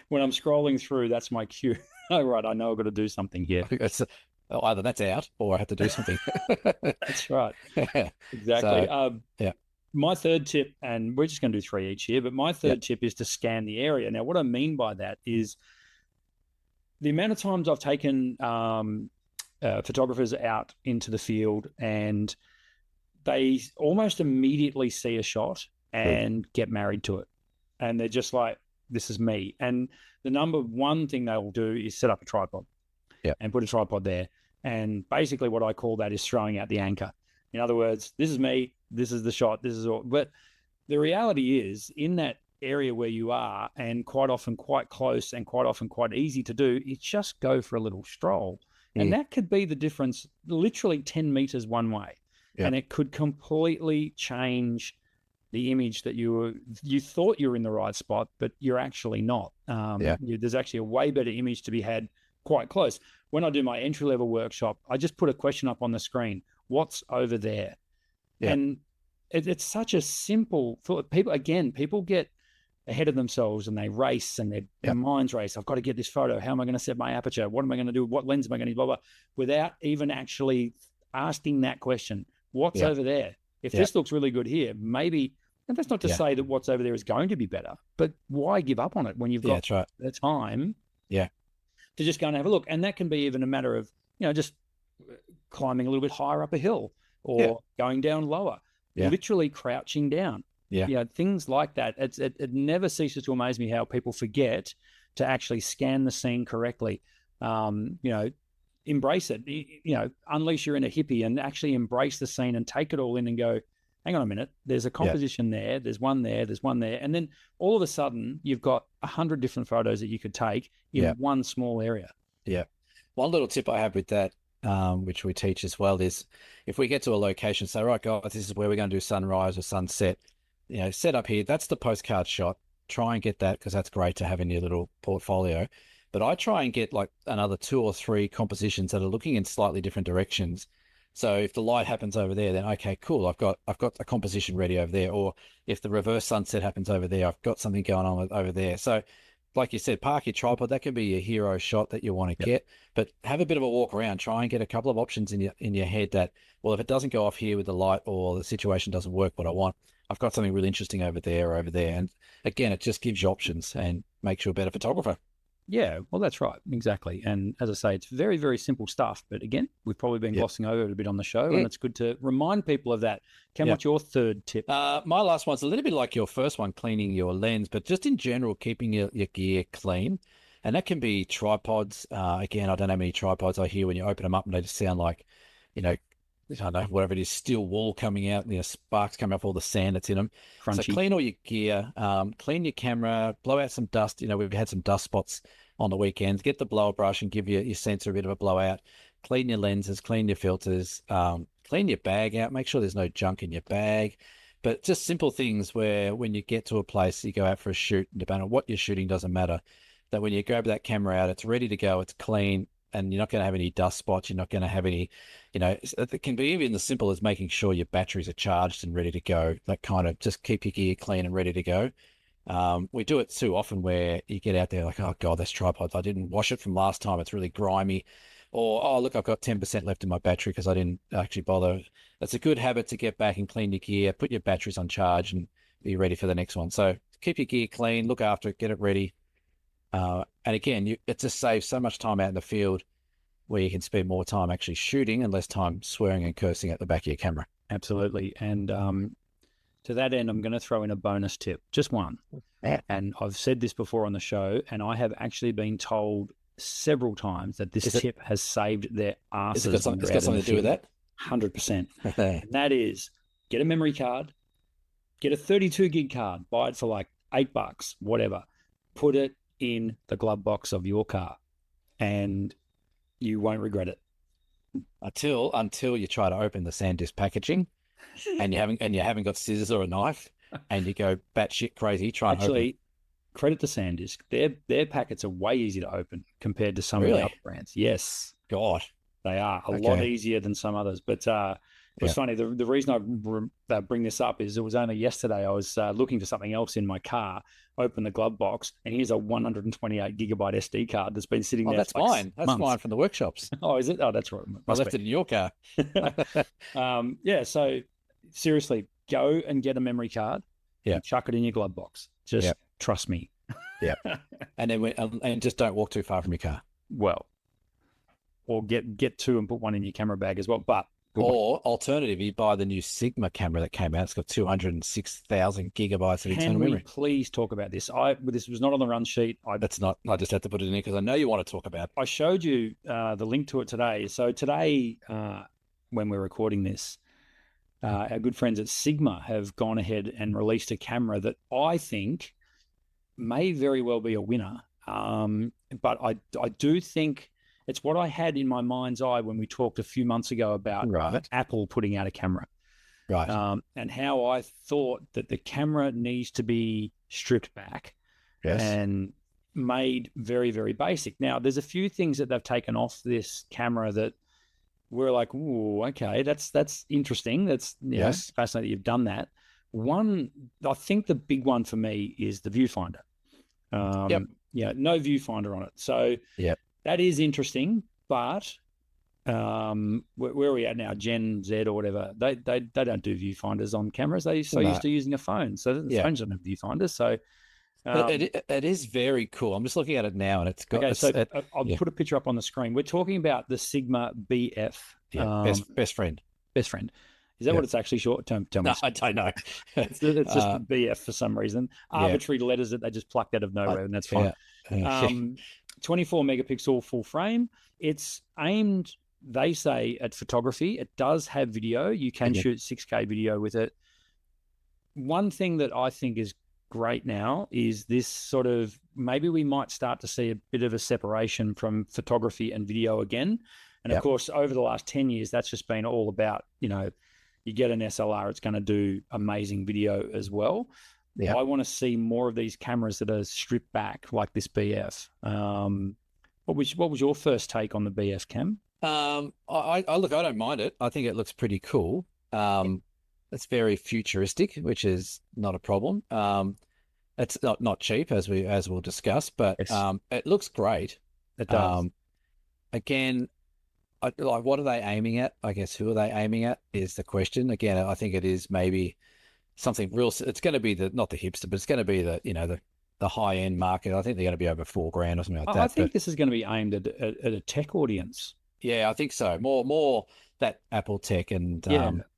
S1: When I'm scrolling through, that's my cue. Oh, right. I know I've got to do something here.
S2: Either that's out or I have to do something.
S1: That's right. Exactly.
S2: So,
S1: my third tip, and we're just going to do 3 each here, but my third tip is to scan the area. Now, what I mean by that is the amount of times I've taken photographers out into the field and they almost immediately see a shot and get married to it. And they're just like, this is me. And the number one thing they will do is set up a tripod and put a tripod there. And basically what I call that is throwing out the anchor. In other words, this is me, this is the shot, this is all. But the reality is, in that area where you are, and quite often quite close and quite often quite easy to do, is just go for a little stroll. And that could be the difference, literally 10 meters one way. And it could completely change the image that you thought you were in the right spot, but you're actually not. There's actually a way better image to be had quite close. When I do my entry-level workshop, I just put a question up on the screen: what's over there? And it's such a simple thought. People get ahead of themselves and they race, and their minds race. I've got to get this photo. How am I going to set my aperture? What am I going to do? What lens am I going to use? Blah, blah, without even actually asking that question: what's over there? If this looks really good here, maybe, and that's not to say that what's over there is going to be better, but why give up on it when you've got the time to just go and have a look? And that can be even a matter of, just climbing a little bit higher up a hill, or going down lower, literally crouching down. Things like that. It never ceases to amaze me how people forget to actually scan the scene correctly. Embrace it, unleash your inner hippie and actually embrace the scene and take it all in and go, hang on a minute, there's a composition there, there's one there, there's one there. And then all of a sudden you've got 100 different photos that you could take in one small area.
S2: One little tip I have with that, which we teach as well, is if we get to a location, say, right, guys, this is where we're going to do sunrise or sunset, set up here, that's the postcard shot. Try and get that, because that's great to have in your little portfolio. But I try and get like another 2 or 3 compositions that are looking in slightly different directions. So if the light happens over there, then okay, cool, I've got a composition ready over there. Or if the reverse sunset happens over there, I've got something going on over there. So like you said, park your tripod. That can be your hero shot that you want to get, but have a bit of a walk around. Try and get a couple of options in your head that, well, if it doesn't go off here with the light, or the situation doesn't work what I want, I've got something really interesting over there or over there. And again, it just gives you options and makes you a better photographer.
S1: Yeah, well, that's right. Exactly. And as I say, it's very, very simple stuff. But again, we've probably been glossing over it a bit on the show, and it's good to remind people of that. Cam, what's your third tip?
S2: My last one's a little bit like your first one, cleaning your lens, but just in general, keeping your gear clean. And that can be tripods. Again, I don't know how many tripods I hear when you open them up and they just sound like, I don't know, whatever it is, steel wool coming out, sparks coming off all the sand that's in them. Crunchy. So clean all your gear, clean your camera, blow out some dust. We've had some dust spots on the weekends. Get the blower brush and give your sensor a bit of a blowout. Clean your lenses, clean your filters, clean your bag out. Make sure there's no junk in your bag. But just simple things where when you get to a place, you go out for a shoot, depending on what you're shooting, doesn't matter. That when you grab that camera out, it's ready to go, it's clean, and you're not going to have any dust spots. You're not going to have any, it can be even as simple as making sure your batteries are charged and ready to go. That kind of just keep your gear clean and ready to go. We do it too often where you get out there like, oh God, this tripod, I didn't wash it from last time. It's really grimy. Or, oh, look, I've got 10% left in my battery because I didn't actually bother. It's a good habit to get back and clean your gear, put your batteries on charge and be ready for the next one. So keep your gear clean, look after it, get it ready. And again, it just saves so much time out in the field where you can spend more time actually shooting and less time swearing and cursing at the back of your camera.
S1: Absolutely. And to that end, I'm going to throw in a bonus tip, just one. And I've said this before on the show, and I have actually been told several times that this tip has saved their asses.
S2: It's got something to do with that?
S1: 100%. And that is, get a memory card, get a 32 gig card, buy it for like $8, whatever. Put it in the glove box of your car, and you won't regret it.
S2: Until you try to open the SanDisk packaging and you haven't got scissors or a knife and you go batshit crazy trying to open.
S1: Credit to SanDisk. Their packets are way easier to open compared to some of the other brands. Yes.
S2: God.
S1: They are a lot easier than some others. But it was funny. The reason I bring this up is it was only yesterday I was looking for something else in my car, opened the glove box, and here's a 128 gigibyte SD card that's been sitting there.
S2: That's mine. That's mine from the workshops.
S1: Oh, is it? Oh, that's right.
S2: I left it in your car.
S1: So seriously, go and get a memory card. And chuck it in your glove box. Just trust me.
S2: And then and just don't walk too far from your car.
S1: well, or get two and put one in your camera bag as well. But
S2: Or alternative, you buy the new Sigma camera that came out. It's got 206,000 gigabytes of internal
S1: can we
S2: memory.
S1: please talk about this? This was not on the run sheet.
S2: That's not. I just had to put it in because I know you want to talk about.
S1: I showed you the link to it today. So today, when we're recording this, our good friends at Sigma have gone ahead and released a camera that I think may very well be a winner. But I do think it's what I had in my mind's eye when we talked a few months ago about Apple putting out a camera.
S2: Right.
S1: And how I thought that the camera needs to be stripped back and made very, very basic. Now, there's a few things that they've taken off this camera that we're like, ooh, okay, that's interesting. That's fascinating that you've done that. One, I think the big one for me is the viewfinder. Yeah, no viewfinder on it. So that is interesting, but where are we at now? Gen Z or whatever, they don't do viewfinders on cameras. They're so used to using a phone. So the phones don't have viewfinders. So
S2: it is very cool. I'm just looking at it now, and it's got.
S1: Okay, I'll put a picture up on the screen. We're talking about the Sigma BF.
S2: Best friend.
S1: Best friend. Is that what it's actually short term? Tell me.
S2: No, I don't know.
S1: It's just BF for some reason. Arbitrary letters that they just plucked out of nowhere, and that's fine. 24 megapixel full frame. It's aimed, they say, at photography. It does have video. You can shoot 6K video with it. One thing that I think is great now is this sort of, maybe we might start to see a bit of a separation from photography and video again. And of course, over the last 10 years, that's just been all about, you get an SLR, it's going to do amazing video as well. I want to see more of these cameras that are stripped back like this BF. What was your first take on the BF cam?
S2: I don't mind it. I think it looks pretty cool. It's very futuristic, which is not a problem. It's not cheap, as we'll discuss, but it looks great.
S1: It does.
S2: Again, what are they aiming at? I guess who are they aiming at is the question. Again, I think it is maybe something real. It's going to be not the hipster, but it's going to be the high end market. I think they're going to be over $4,000 or something like that.
S1: I think this is going to be aimed at a tech audience.
S2: Yeah, I think so. More that Apple tech and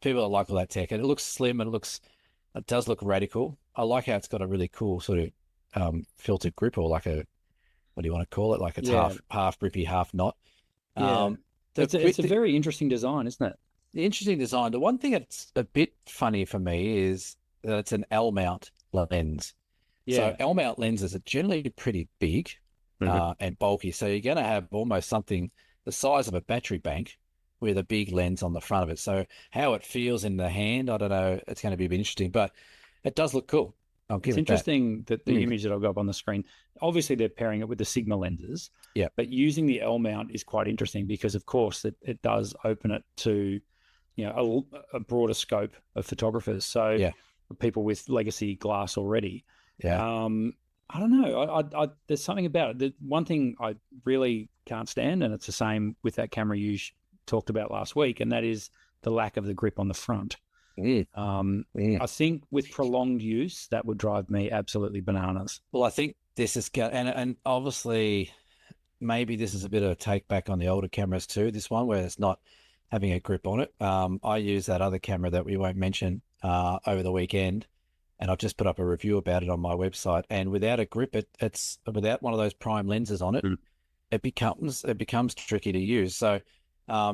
S2: people that like all that tech. And it looks slim and it does look radical. I like how it's got a really cool sort of filtered grip, or like what do you want to call it? Like it's half grippy, half not.
S1: It's a very interesting design, isn't it?
S2: The interesting design. The one thing that's a bit funny for me is that it's an L mount lens. So L mount lenses are generally pretty big and bulky. So you're going to have almost something the size of a battery bank with a big lens on the front of it. So how it feels in the hand, I don't know. It's going to be a bit interesting, but it does look cool.
S1: It's interesting that the image that I'll go up on the screen, obviously they're pairing it with the Sigma lenses, but using the L mount is quite interesting because, of course, it does open it to a broader scope of photographers. So people with legacy glass already. I don't know. There's something about it. The one thing I really can't stand, and it's the same with that camera you talked about last week, and that is the lack of the grip on the front. I think with prolonged use, that would drive me absolutely bananas.
S2: Well, I think this is, and obviously maybe this is a bit of a take back on the older cameras too. This one where it's not having a grip on it. I use that other camera that we won't mention over the weekend, and I've just put up a review about it on my website. And without a grip, it's without one of those prime lenses on it, it becomes tricky to use. So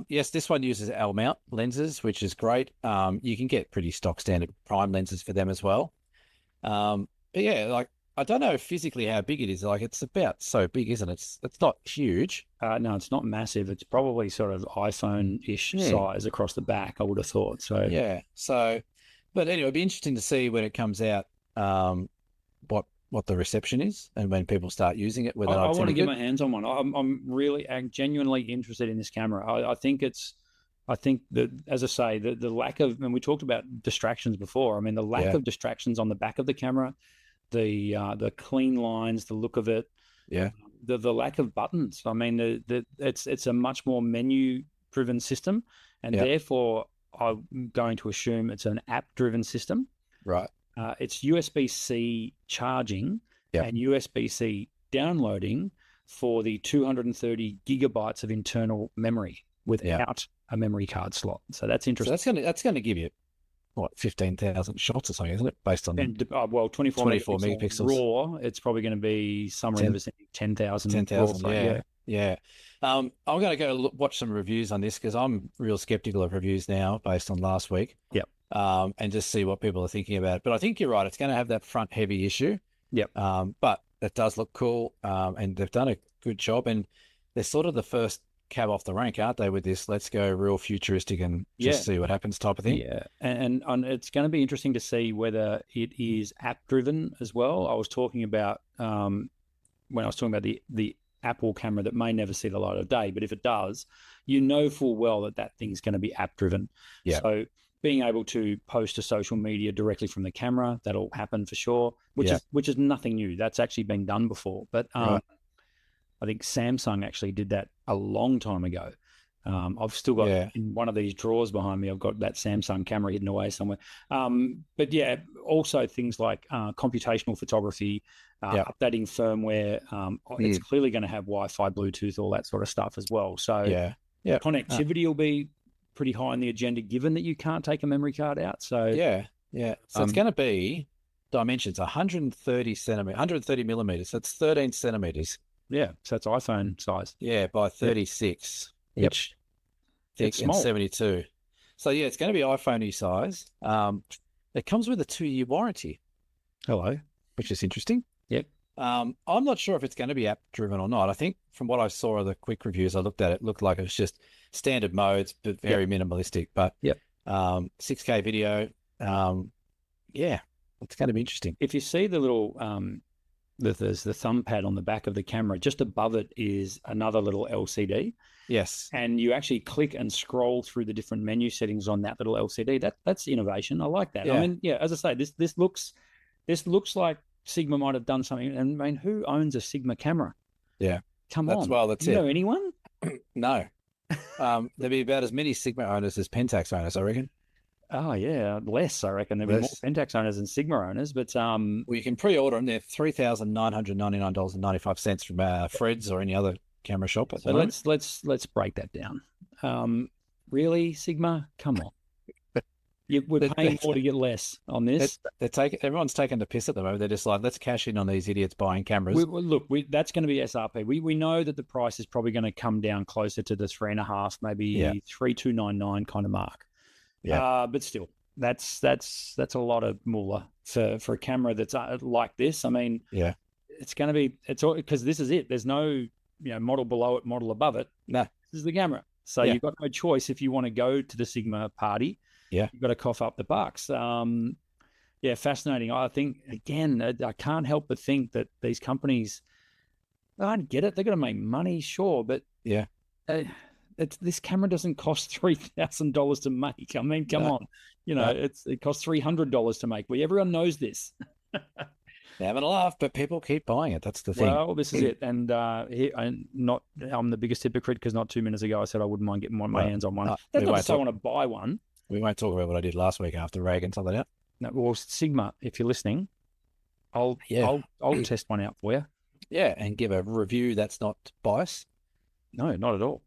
S2: yes, this one uses L mount lenses, which is great. You can get pretty stock standard prime lenses for them as well. But yeah, like I don't know physically how big it is. Like it's about so big, isn't it? It's not huge.
S1: No, it's not massive. It's probably sort of iPhone-ish size across the back, I would have thought. So
S2: yeah. So, but anyway, it'd be interesting to see when it comes out, what the reception is and when people start using it.
S1: I want to get my hands on one. I'm really genuinely interested in this camera. I think that, as I say, the lack of, and we talked about distractions before. I mean, the lack of distractions on the back of the camera, the clean lines, the look of it, the lack of buttons. I mean, it's a much more menu-driven system, and therefore I'm going to assume it's an app-driven system.
S2: Right.
S1: It's USB-C charging and USB-C downloading for the 230 gigabytes of internal memory without a memory card slot. So that's interesting.
S2: So that's gonna give you what 15,000 shots or something, isn't it? Based on
S1: 24 megapixels raw, it's probably going to be somewhere in the vicinity of 10,000.
S2: 10,000, yeah. I'm going to go watch some reviews on this because I'm real skeptical of reviews now based on last week.
S1: Yep.
S2: And just see what people are thinking about it. But I think you're right. It's going to have that front heavy issue.
S1: Yep.
S2: But it does look cool. And they've done a good job. And they're sort of the first cab off the rank, aren't they, with this let's go real futuristic and just see what happens type of thing.
S1: Yeah. And it's going to be interesting to see whether it is app driven as well. I was talking about when I was talking about the Apple camera that may never see the light of day, but if it does, you know full well that thing's going to be app driven.
S2: Yeah.
S1: So being able to post to social media directly from the camera, that'll happen for sure, which is nothing new. That's actually been done before. But I think Samsung actually did that a long time ago. I've still got in one of these drawers behind me, I've got that Samsung camera hidden away somewhere. But yeah, also things like computational photography, updating firmware. It's clearly going to have Wi-Fi, Bluetooth, all that sort of stuff as well. So connectivity will be pretty high on the agenda, given that you can't take a memory card out. So
S2: So it's going to be dimensions 130 millimeters. That's 13 centimeters.
S1: Yeah, so it's iPhone size.
S2: Yeah, by 36 inch thick and 72. So yeah, it's going to be iPhone-y size. It comes with a 2-year warranty.
S1: Hello.
S2: Which is interesting.
S1: Yep.
S2: I'm not sure if it's going to be app driven or not. I think from what I saw of the quick reviews I looked at, it looked like it was just standard modes, but very minimalistic. But 6K video. It's going to be interesting.
S1: If you see the little there's the thumb pad on the back of the camera, just above it is another little LCD.
S2: Yes.
S1: And you actually click and scroll through the different menu settings on that little LCD. That's innovation. I like that.
S2: Yeah.
S1: I mean, as I say, this looks like Sigma might have done something. And I mean, who owns a Sigma camera?
S2: Yeah.
S1: Come on.
S2: Well, that's it.
S1: You know anyone?
S2: No. There'll be about as many Sigma owners as Pentax owners, I reckon.
S1: Oh yeah, less. I reckon there'll be more Pentax owners than Sigma owners. But
S2: well, you can pre-order them. They're $3,999.95 from Fred's or any other camera shop.
S1: So let's break that down. Really, Sigma? Come on. We're paying more to get less on this.
S2: Everyone's taking the piss at the moment. They're just like, let's cash in on these idiots buying cameras.
S1: That's going to be SRP. We know that the price is probably going to come down closer to the 3.5, maybe 3,299 kind of mark.
S2: Yeah.
S1: But still, that's a lot of moolah for a camera that's like this. I mean, it's going to be because this is it. There's no model below it, model above it.
S2: No,
S1: this is the camera. So you've got no choice if you want to go to the Sigma party.
S2: Yeah,
S1: you've got to cough up the bucks. Fascinating. I think again, I can't help but think that these companies, I get it. They're going to make money, sure, but this camera doesn't cost $3,000 to make. I mean, come on, it costs $300 to make. Well, everyone knows this.
S2: They're having a laugh, but people keep buying it. That's the thing.
S1: Well, this is it. And I'm the biggest hypocrite because not 2 minutes ago I said I wouldn't mind getting my hands on one. That's not to say I want to buy one.
S2: We won't talk about what I did last week after Reagan something out.
S1: No, well, Sigma, if you're listening, I'll test one out for you.
S2: Yeah, and give a review that's not biased.
S1: No, not at all.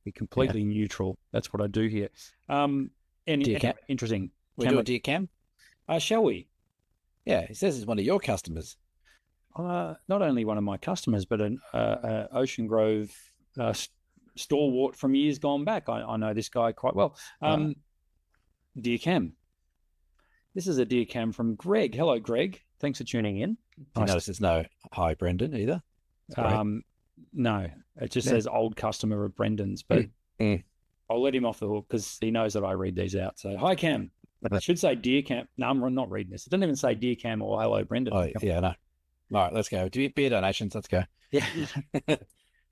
S1: Be completely neutral. That's what I do here. Interesting.
S2: We do a dear cam?
S1: Shall we?
S2: Yeah, he says he's one of your customers.
S1: Not only one of my customers, but an Ocean Grove stalwart from years gone back. I know this guy quite well. Dear Cam. This is a dear Cam from Greg. Hello, Greg. Thanks for tuning in.
S2: You notice there's no hi, Brendan, either?
S1: No, it just says old customer of Brendan's, but I'll let him off the hook because he knows that I read these out. So, hi, Cam. I should say dear Cam. No, I'm not reading this. It doesn't even say dear Cam or hello, Brendan.
S2: Oh, yeah, no. All right, let's go. Do beer donations. Let's go.
S1: Yeah.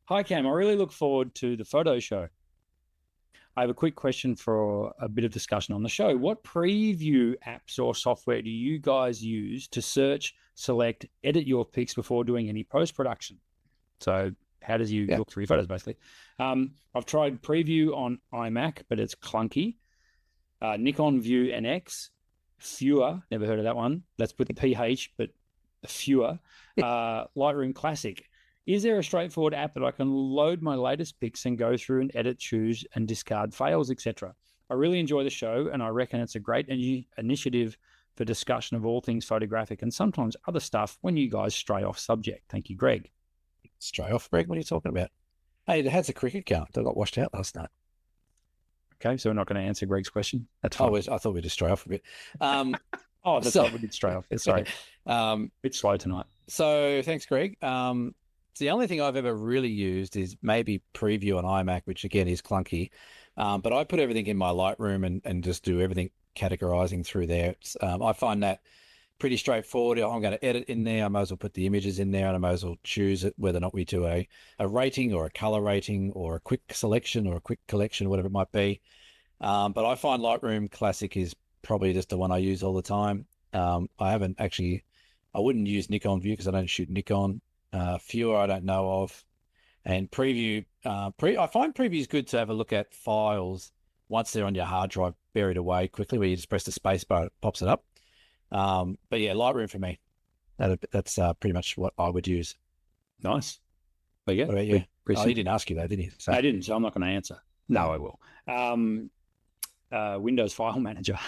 S1: Hi, Cam. I really look forward to the photo show. I have a quick question for a bit of discussion on the show. What preview apps or software do you guys use to search, select, edit your pics before doing any post-production? So how does you look through your photos, basically? I've tried Preview on iMac, but it's clunky. Nikon View NX, Fewer, never heard of that one. That's with the PH, but Fewer. Lightroom Classic. Is there a straightforward app that I can load my latest pics and go through and edit, choose, and discard fails, etc.? I really enjoy the show, and I reckon it's a great initiative for discussion of all things photographic and sometimes other stuff when you guys stray off subject. Thank you, Greg.
S2: Stray off, Greg? What are you talking about? Hey, it has a cricket count. They got washed out last night.
S1: Okay, so we're not going to answer Greg's question. That's fine.
S2: I thought we'd just stray off a bit.
S1: Oh, that's right. We did stray off. Sorry. Bit slow tonight.
S2: So thanks, Greg. The only thing I've ever really used is maybe Preview on iMac, which again is clunky. But I put everything in my Lightroom and just do everything categorizing through there. I find that pretty straightforward. I'm going to edit in there. I might as well put the images in there, and I might as well choose it, whether or not we do a rating or a color rating or a quick selection or a quick collection, whatever it might be. But I find Lightroom Classic is probably just the one I use all the time. I wouldn't use Nikon View because I don't shoot Nikon. Fewer I don't know of. And Preview, I find Preview is good to have a look at files once they're on your hard drive buried away quickly, where you just press the space bar, it pops it up. But yeah, Lightroom for me. That's pretty much what I would use.
S1: Nice. But yeah,
S2: what about you? He didn't ask you that, did he?
S1: So. I didn't, so I'm not going to answer. No, I will. Windows File Manager.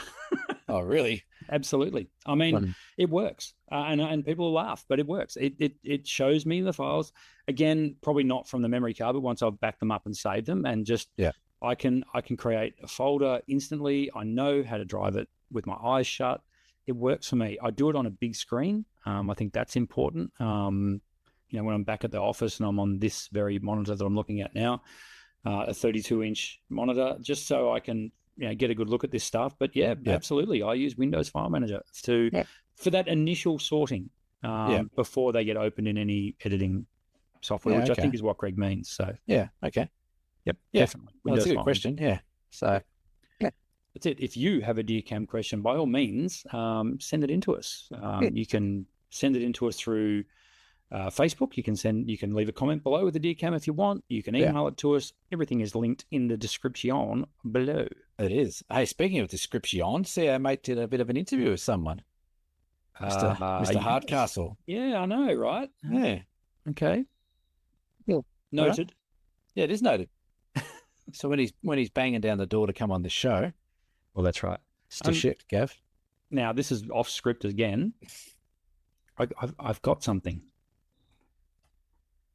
S2: Oh, really?
S1: Absolutely. I mean, it works, and people laugh, but it works. It shows me the files again, probably not from the memory card, but once I've backed them up and saved them, and just I can create a folder instantly. I know how to drive it with my eyes shut. It works for me. I do it on a big screen. I think that's important. When I'm back at the office and I'm on this very monitor that I'm looking at now, a 32-inch monitor, just so I can get a good look at this stuff. But absolutely, I use Windows File Manager for that initial sorting before they get opened in any editing software, which I think is what Greg means. So
S2: okay,
S1: definitely.
S2: That's a good question. Yeah, so
S1: that's it. If you have a DearCam question, by all means, send it in to us. You can send it in to us through Facebook. You can leave a comment below with the DearCam if you want. You can email it to us. Everything is linked in the description below.
S2: It is. Hey, speaking of description, see, our mate did a bit of an interview with someone, Mr. Hardcastle.
S1: Yeah, I know, right?
S2: Yeah.
S1: Okay.
S2: Yeah.
S1: Noted.
S2: Yeah, it is noted. So when he's banging down the door to come on the show,
S1: well, that's right.
S2: Still shit, Gav.
S1: Now this is off script again. I've got something.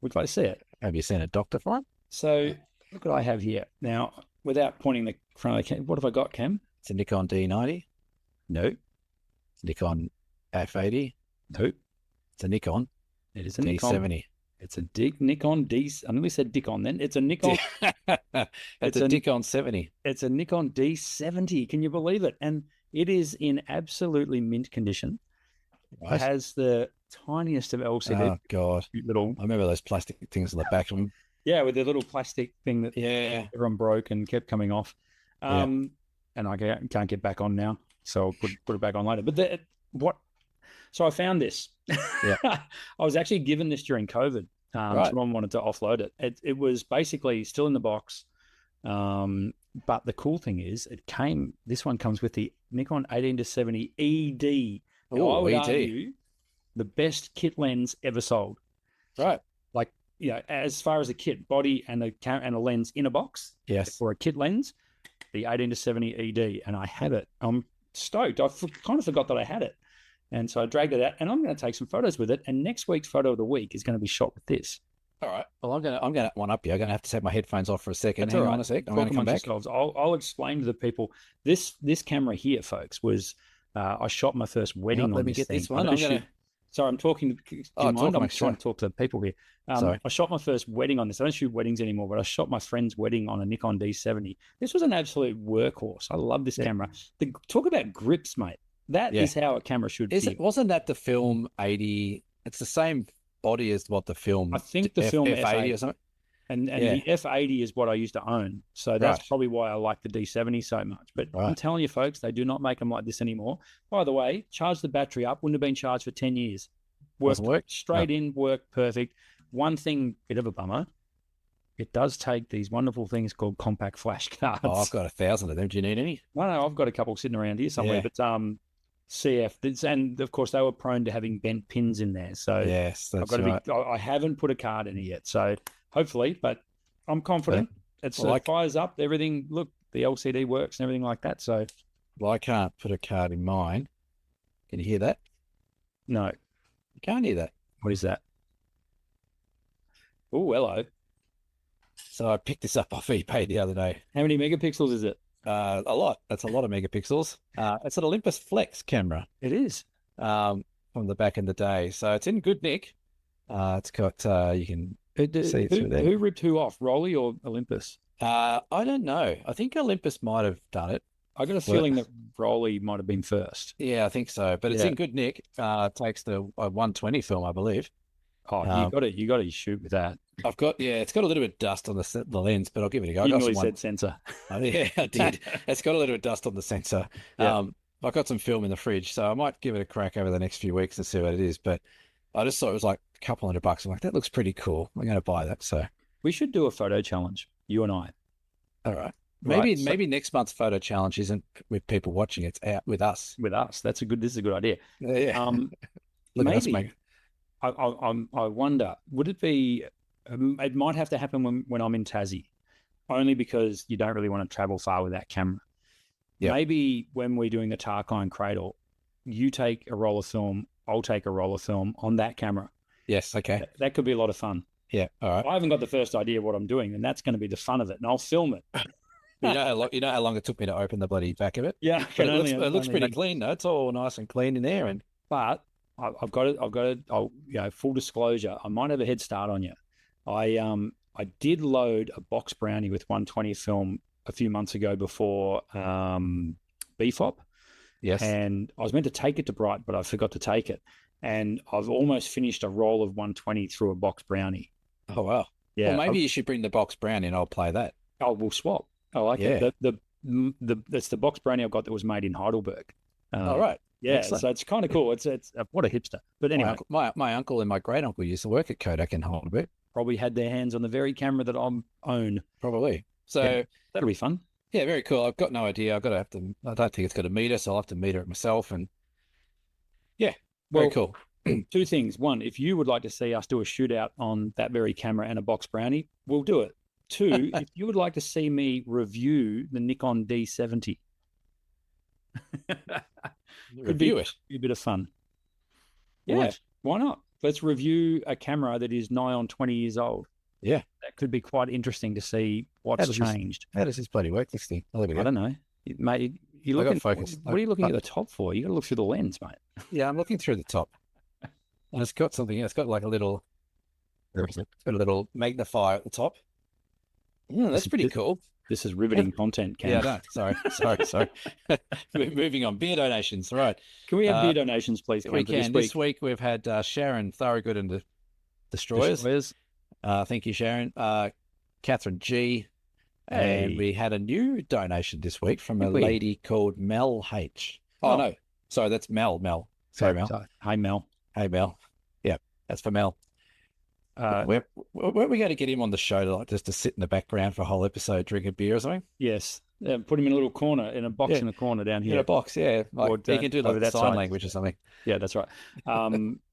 S1: Would you like to see it?
S2: Have you seen a doctor for him?
S1: So look what I have here. Now, without pointing the front of the camera, what have I got, Cam?
S2: It's a Nikon D90.
S1: No.
S2: It's a Nikon F80.
S1: No.
S2: It's a Nikon.
S1: It is a
S2: D70.
S1: It's a Nikon D. I nearly said Dicon then. It's a Nikon.
S2: It's a Nikon 70.
S1: It's a Nikon D70. Can you believe it? And it is in absolutely mint condition. Right. It has the tiniest of LCD.
S2: Oh, God.
S1: Little.
S2: I remember those plastic things on the back of them.
S1: Yeah, with the little plastic thing that everyone broke and kept coming off. And I can't get back on now, so I'll put it back on later. But so I found this. Yeah. I was actually given this during COVID. Someone wanted to offload it. It was basically still in the box. But the cool thing is this one comes with the Nikon 18-70 ED. I would argue the best kit lens ever sold.
S2: Right.
S1: Like, as far as a kit, body and a lens in a box.
S2: Yes.
S1: For a kit lens, the 18-70 ED. And I have it. I'm stoked. I kind of forgot that I had it. And so I dragged it out, and I'm going to take some photos with it. And next week's photo of the week is going to be shot with this.
S2: All right. Well, I'm going to one up you. I'm going to have to take my headphones off for a second.
S1: That's
S2: Hang
S1: on
S2: a sec. I'm going to come back.
S1: I'll explain to the people. This camera here, folks, was I shot my first wedding on this thing.
S2: Let me get this one.
S1: Sorry, I'm talking. I'm trying to talk to the people here.
S2: Sorry.
S1: I shot my first wedding on this. I don't shoot weddings anymore, but I shot my friend's wedding on a Nikon D70. This was an absolute workhorse. I love this camera. Talk about grips, mate. That is how a camera should feel.
S2: Wasn't that the film 80? It's the same body as what the film.
S1: I think the film
S2: F80 or something.
S1: And the F80 is what I used to own. So that's probably why I like the D70 so much. But I'm telling you, folks, they do not make them like this anymore. By the way, charge the battery up. Wouldn't have been charged for 10 years. Worked straight in, worked perfect. One thing, bit of a bummer. It does take these wonderful things called compact flash cards.
S2: Oh, I've got 1,000 of them. Do you need any?
S1: No, I've got a couple sitting around here somewhere. But CF, and of course they were prone to having bent pins in there. So
S2: Yes,
S1: I've
S2: that's
S1: got to
S2: right.
S1: be. I haven't put a card in it yet, so hopefully, but I'm confident. It fires up everything. Look, the LCD works and everything like that. So,
S2: well, I can't put a card in mine. Can you hear that?
S1: no,
S2: You can't hear that.
S1: what is that? Oh, hello.
S2: So I picked this up off eBay the other day.
S1: How many megapixels is it?
S2: A lot. That's a lot of megapixels. It's an Olympus Flex camera.
S1: It is.
S2: From the back in the day. So it's in good nick. It's got you can see through there.
S1: Who ripped who off, Rolly or Olympus?
S2: I don't know. I think Olympus might have done it.
S1: I got a feeling that Rolly might have been first.
S2: Yeah, I think so. But it's in good nick. Takes the 120 film, I believe.
S1: Oh, you got to shoot with that.
S2: It's got a little bit of dust on the lens, but I'll give it a go.
S1: You nearly said sensor.
S2: Oh, yeah, I did. It's got a little bit of dust on the sensor. Yeah. I've got some film in the fridge, so I might give it a crack over the next few weeks and see what it is. But I just thought it was like a couple $100. I'm like, that looks pretty cool. I'm going to buy that. So
S1: we should do a photo challenge, you and I.
S2: All right. Maybe next month's photo challenge isn't with people watching; it's out with us.
S1: With us, this is a good idea.
S2: Yeah.
S1: Look at us, mate. I wonder, would it be? It might have to happen when I'm in Tassie, only because you don't really want to travel far with that camera. Yep. Maybe when we're doing the Tarkine Cradle, you take a roll of film, I'll take a roll of film on that camera.
S2: Yes, okay.
S1: That could be a lot of fun.
S2: Yeah, all right.
S1: I haven't got the first idea of what I'm doing, and that's going to be the fun of it, and I'll film it.
S2: You know how long it took me to open the bloody back of it?
S1: Yeah,
S2: it looks pretty clean though. It's all nice and clean in there.
S1: But I've got it. Full disclosure, I might have a head start on you. I did load a box brownie with 120 film a few months ago before BFOP.
S2: Yes.
S1: And I was meant to take it to Bright, but I forgot to take it. And I've almost finished a roll of 120 through a box brownie.
S2: Oh, wow. Yeah. Well, maybe you should bring the box brownie and I'll play that.
S1: Oh, we'll swap. I like it. That's the box brownie I've got that was made in Heidelberg.
S2: All right.
S1: Yeah, excellent. So it's kind of cool. It's what a hipster. But anyway,
S2: my uncle and my great uncle used to work at Kodak in Heidelberg.
S1: Probably had their hands on the very camera that I own.
S2: Probably. So
S1: that'll be fun.
S2: Yeah, very cool. I've got no idea. I don't think it's got a meter, so I'll have to meter it myself. And yeah, very cool.
S1: Two things. One, if you would like to see us do a shootout on that very camera and a box brownie, we'll do it. Two, if you would like to see me review the Nikon D70,
S2: review it.
S1: A bit of fun. Yeah, why not? Let's review a camera that is nigh on 20 years old.
S2: Yeah.
S1: That could be quite interesting to see what's changed.
S2: How does this bloody work, this thing?
S1: I don't know. Mate, you're looking, focus. What are you looking at the top for? You got to look through the lens, mate.
S2: Yeah, I'm looking through the top. And it's got something. It's got like a little magnifier at the top. That's pretty cool.
S1: This is riveting content, Cam.
S2: Yeah, no, sorry. Moving on. Beer donations, right.
S1: Can we have beer donations, please?
S2: We can. This week we've had Sharon Thorogood and the Destroyers. Thank you, Sharon. Catherine G. Hey. And we had a new donation this week from a lady called Mel H. Oh, no. Sorry, that's Mel. Sorry, Mel.
S1: Hi, Mel.
S2: Hey, Mel. Yeah, that's for Mel. Weren't we going to get him on the show just to sit in the background for a whole episode, drink a beer or something?
S1: Yes. Put him in a little corner, in a box in a corner down here.
S2: In a box, yeah. Like, he can do like sign language or something.
S1: Yeah, that's right.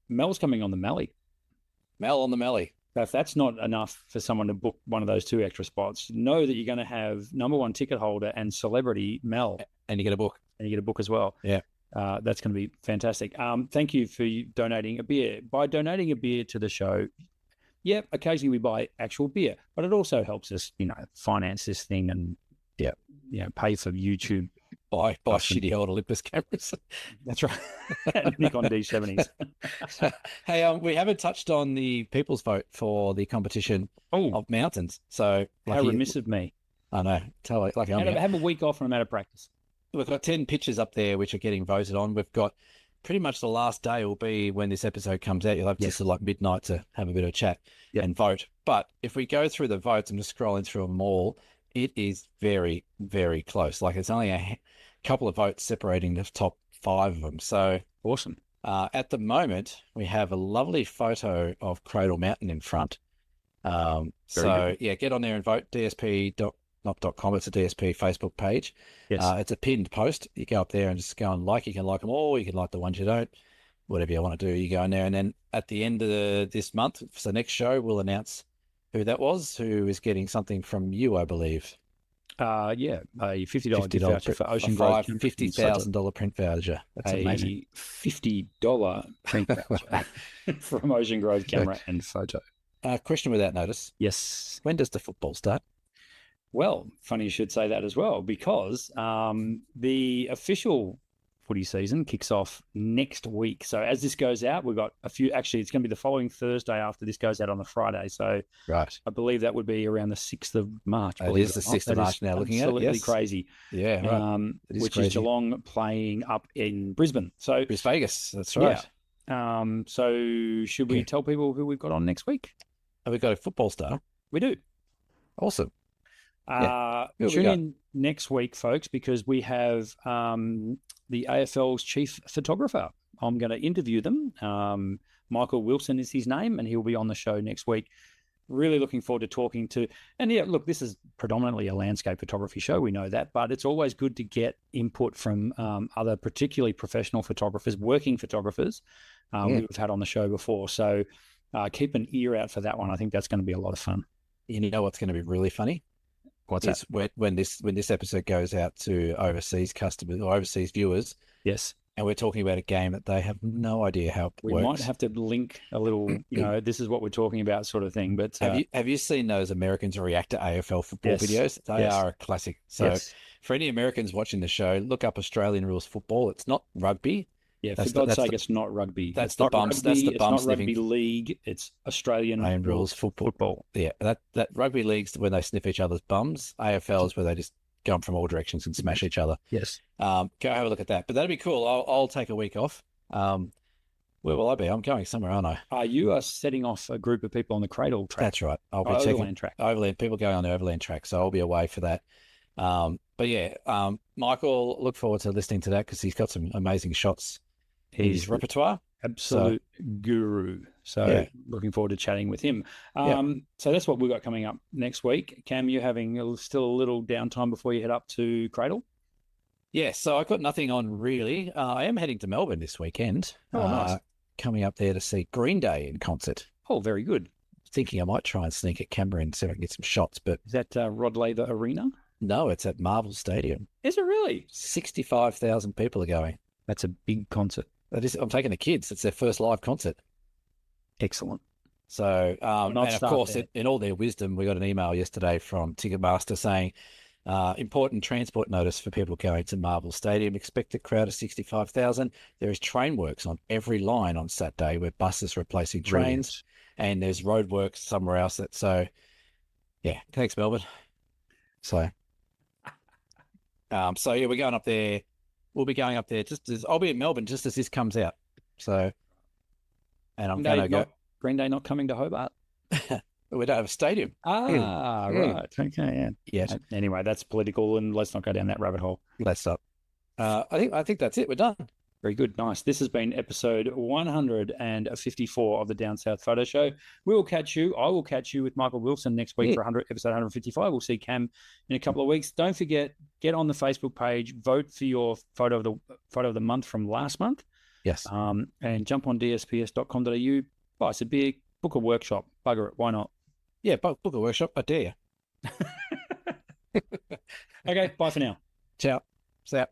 S1: Mel's coming on the Melly.
S2: Mel on the Melly.
S1: So if that's not enough for someone to book one of those 2 extra spots, know that you're going to have #1 ticket holder and celebrity Mel.
S2: And you get a book.
S1: And you get a book as well.
S2: Yeah.
S1: That's going to be fantastic. Thank you for donating a beer. By donating a beer to the show, occasionally we buy actual beer, but it also helps us, finance this thing and pay for YouTube.
S2: Buy shitty old Olympus cameras.
S1: That's right. Nikon D70s.
S2: Hey, we haven't touched on the people's vote for the competition of mountains. So
S1: how remiss of me.
S2: I know.
S1: Have a week off and I'm out of practice.
S2: We've got 10 pictures up there which are getting voted on. We've got pretty much the last day will be when this episode comes out. You'll have just like midnight to have a bit of a chat and vote. But if we go through the votes, I'm just scrolling through them all. It is very, very close. Like it's only a couple of votes separating the top 5 of them. So
S1: awesome.
S2: At the moment, we have a lovely photo of Cradle Mountain in front. Get on there and vote. not .com, it's a DSP Facebook page.
S1: Yes.
S2: It's a pinned post. You go up there and just go and like. You can like them all. You can like the ones you don't. Whatever you want to do, you go in there. And then at the end of this month, for the next show, we'll announce who that was, who is getting something from you, I believe.
S1: Yeah, a $50 gift voucher for Ocean Grove.
S2: $50,000 print voucher. That's amazing.
S1: $50 print voucher from Ocean Grove Camera and Photo.
S2: Question without notice.
S1: Yes.
S2: When does the football start?
S1: Well, funny you should say that as well, because the official footy season kicks off next week. So as this goes out, we've got a few. Actually, it's going to be the following Thursday after this goes out on the Friday. So
S2: right,
S1: I believe that would be around the 6th of March.
S2: It is the 6th of March now. Looking at it,
S1: absolutely crazy.
S2: Yeah, right.
S1: Which is Geelong playing up in Brisbane. So
S2: Brisbane, Vegas. That's right.
S1: Yeah. So should we tell people who we've got on next week?
S2: We've got a football star.
S1: We do.
S2: Awesome.
S1: Tune in next week, folks, because we have the AFL's chief photographer. I'm going to interview them. Michael Wilson is his name, and he'll be on the show next week. Really looking forward to talking to. And yeah, look, this is predominantly a landscape photography show. We know that, but it's always good to get input from other particularly professional photographers, working photographers we've had on the show before. So keep an ear out for that one. I think that's going to be a lot of fun.
S2: You know what's going to be really funny?
S1: What's that?
S2: When this episode goes out to overseas customers or overseas viewers.
S1: Yes.
S2: And we're talking about a game that they have no idea how it works.
S1: We might have to link a little, this is what we're talking about sort of thing. But
S2: have you seen those Americans react to AFL football videos? They are a classic. So for any Americans watching the show, look up Australian rules football. It's not rugby.
S1: Yeah, for God's sake, it's not rugby.
S2: That's the bums. That's the bums.
S1: It's not rugby league. It's Australian
S2: rules football. Yeah, that rugby league's when they sniff each other's bums. AFL is where they just go from all directions and smash each other.
S1: Yes.
S2: Go have a look at that. But that'd be cool. I'll take a week off. Where will I be? I'm going somewhere, aren't I?
S1: You are setting off a group of people on the Cradle track.
S2: That's right. I'll be
S1: checking
S2: Overland. People going on the Overland track, so I'll be away for that. But yeah, Michael, look forward to listening to that because he's got some amazing shots. His repertoire.
S1: Absolute guru. So looking forward to chatting with him. So that's what we've got coming up next week. Cam, you having still a little downtime before you head up to Cradle?
S2: Yeah, so I've got nothing on really. I am heading to Melbourne this weekend.
S1: Nice.
S2: Coming up there to see Green Day in concert.
S1: Oh, very good.
S2: Thinking I might try and sneak a camera in so I can get some shots. But
S1: is that Rod Laver Arena?
S2: No, it's at Marvel Stadium.
S1: Is it really?
S2: 65,000 people are going.
S1: That's a big concert.
S2: That is, I'm taking the kids. It's their first live concert.
S1: Excellent.
S2: So, and of course, in all their wisdom, we got an email yesterday from Ticketmaster saying, important transport notice for people going to Marvel Stadium. Expected crowd of 65,000. There is train works on every line on Saturday where buses replacing trains, and there's road works somewhere else. Yeah, thanks, Melbourne. So, we're going up there. We'll be going up there I'll be in Melbourne just as this comes out. So, and I'm going to go.
S1: Green Day not coming to Hobart.
S2: We don't have a stadium.
S1: Right. Okay.
S2: Yeah.
S1: Anyway, that's political, and let's not go down that rabbit hole.
S2: Let's not. I think that's it. We're done.
S1: Very good. Nice. This has been episode 154 of the Down South Photo Show. I will catch you with Michael Wilson next week for episode 155. We'll see Cam in a couple of weeks. Don't forget, get on the Facebook page, vote for your photo of the month from last month.
S2: Yes.
S1: And jump on dsps.com.au, buy us a beer, book a workshop. Bugger it. Why not?
S2: Yeah, book a workshop. I dare you.
S1: Okay. Bye for now.
S2: Ciao. See ya.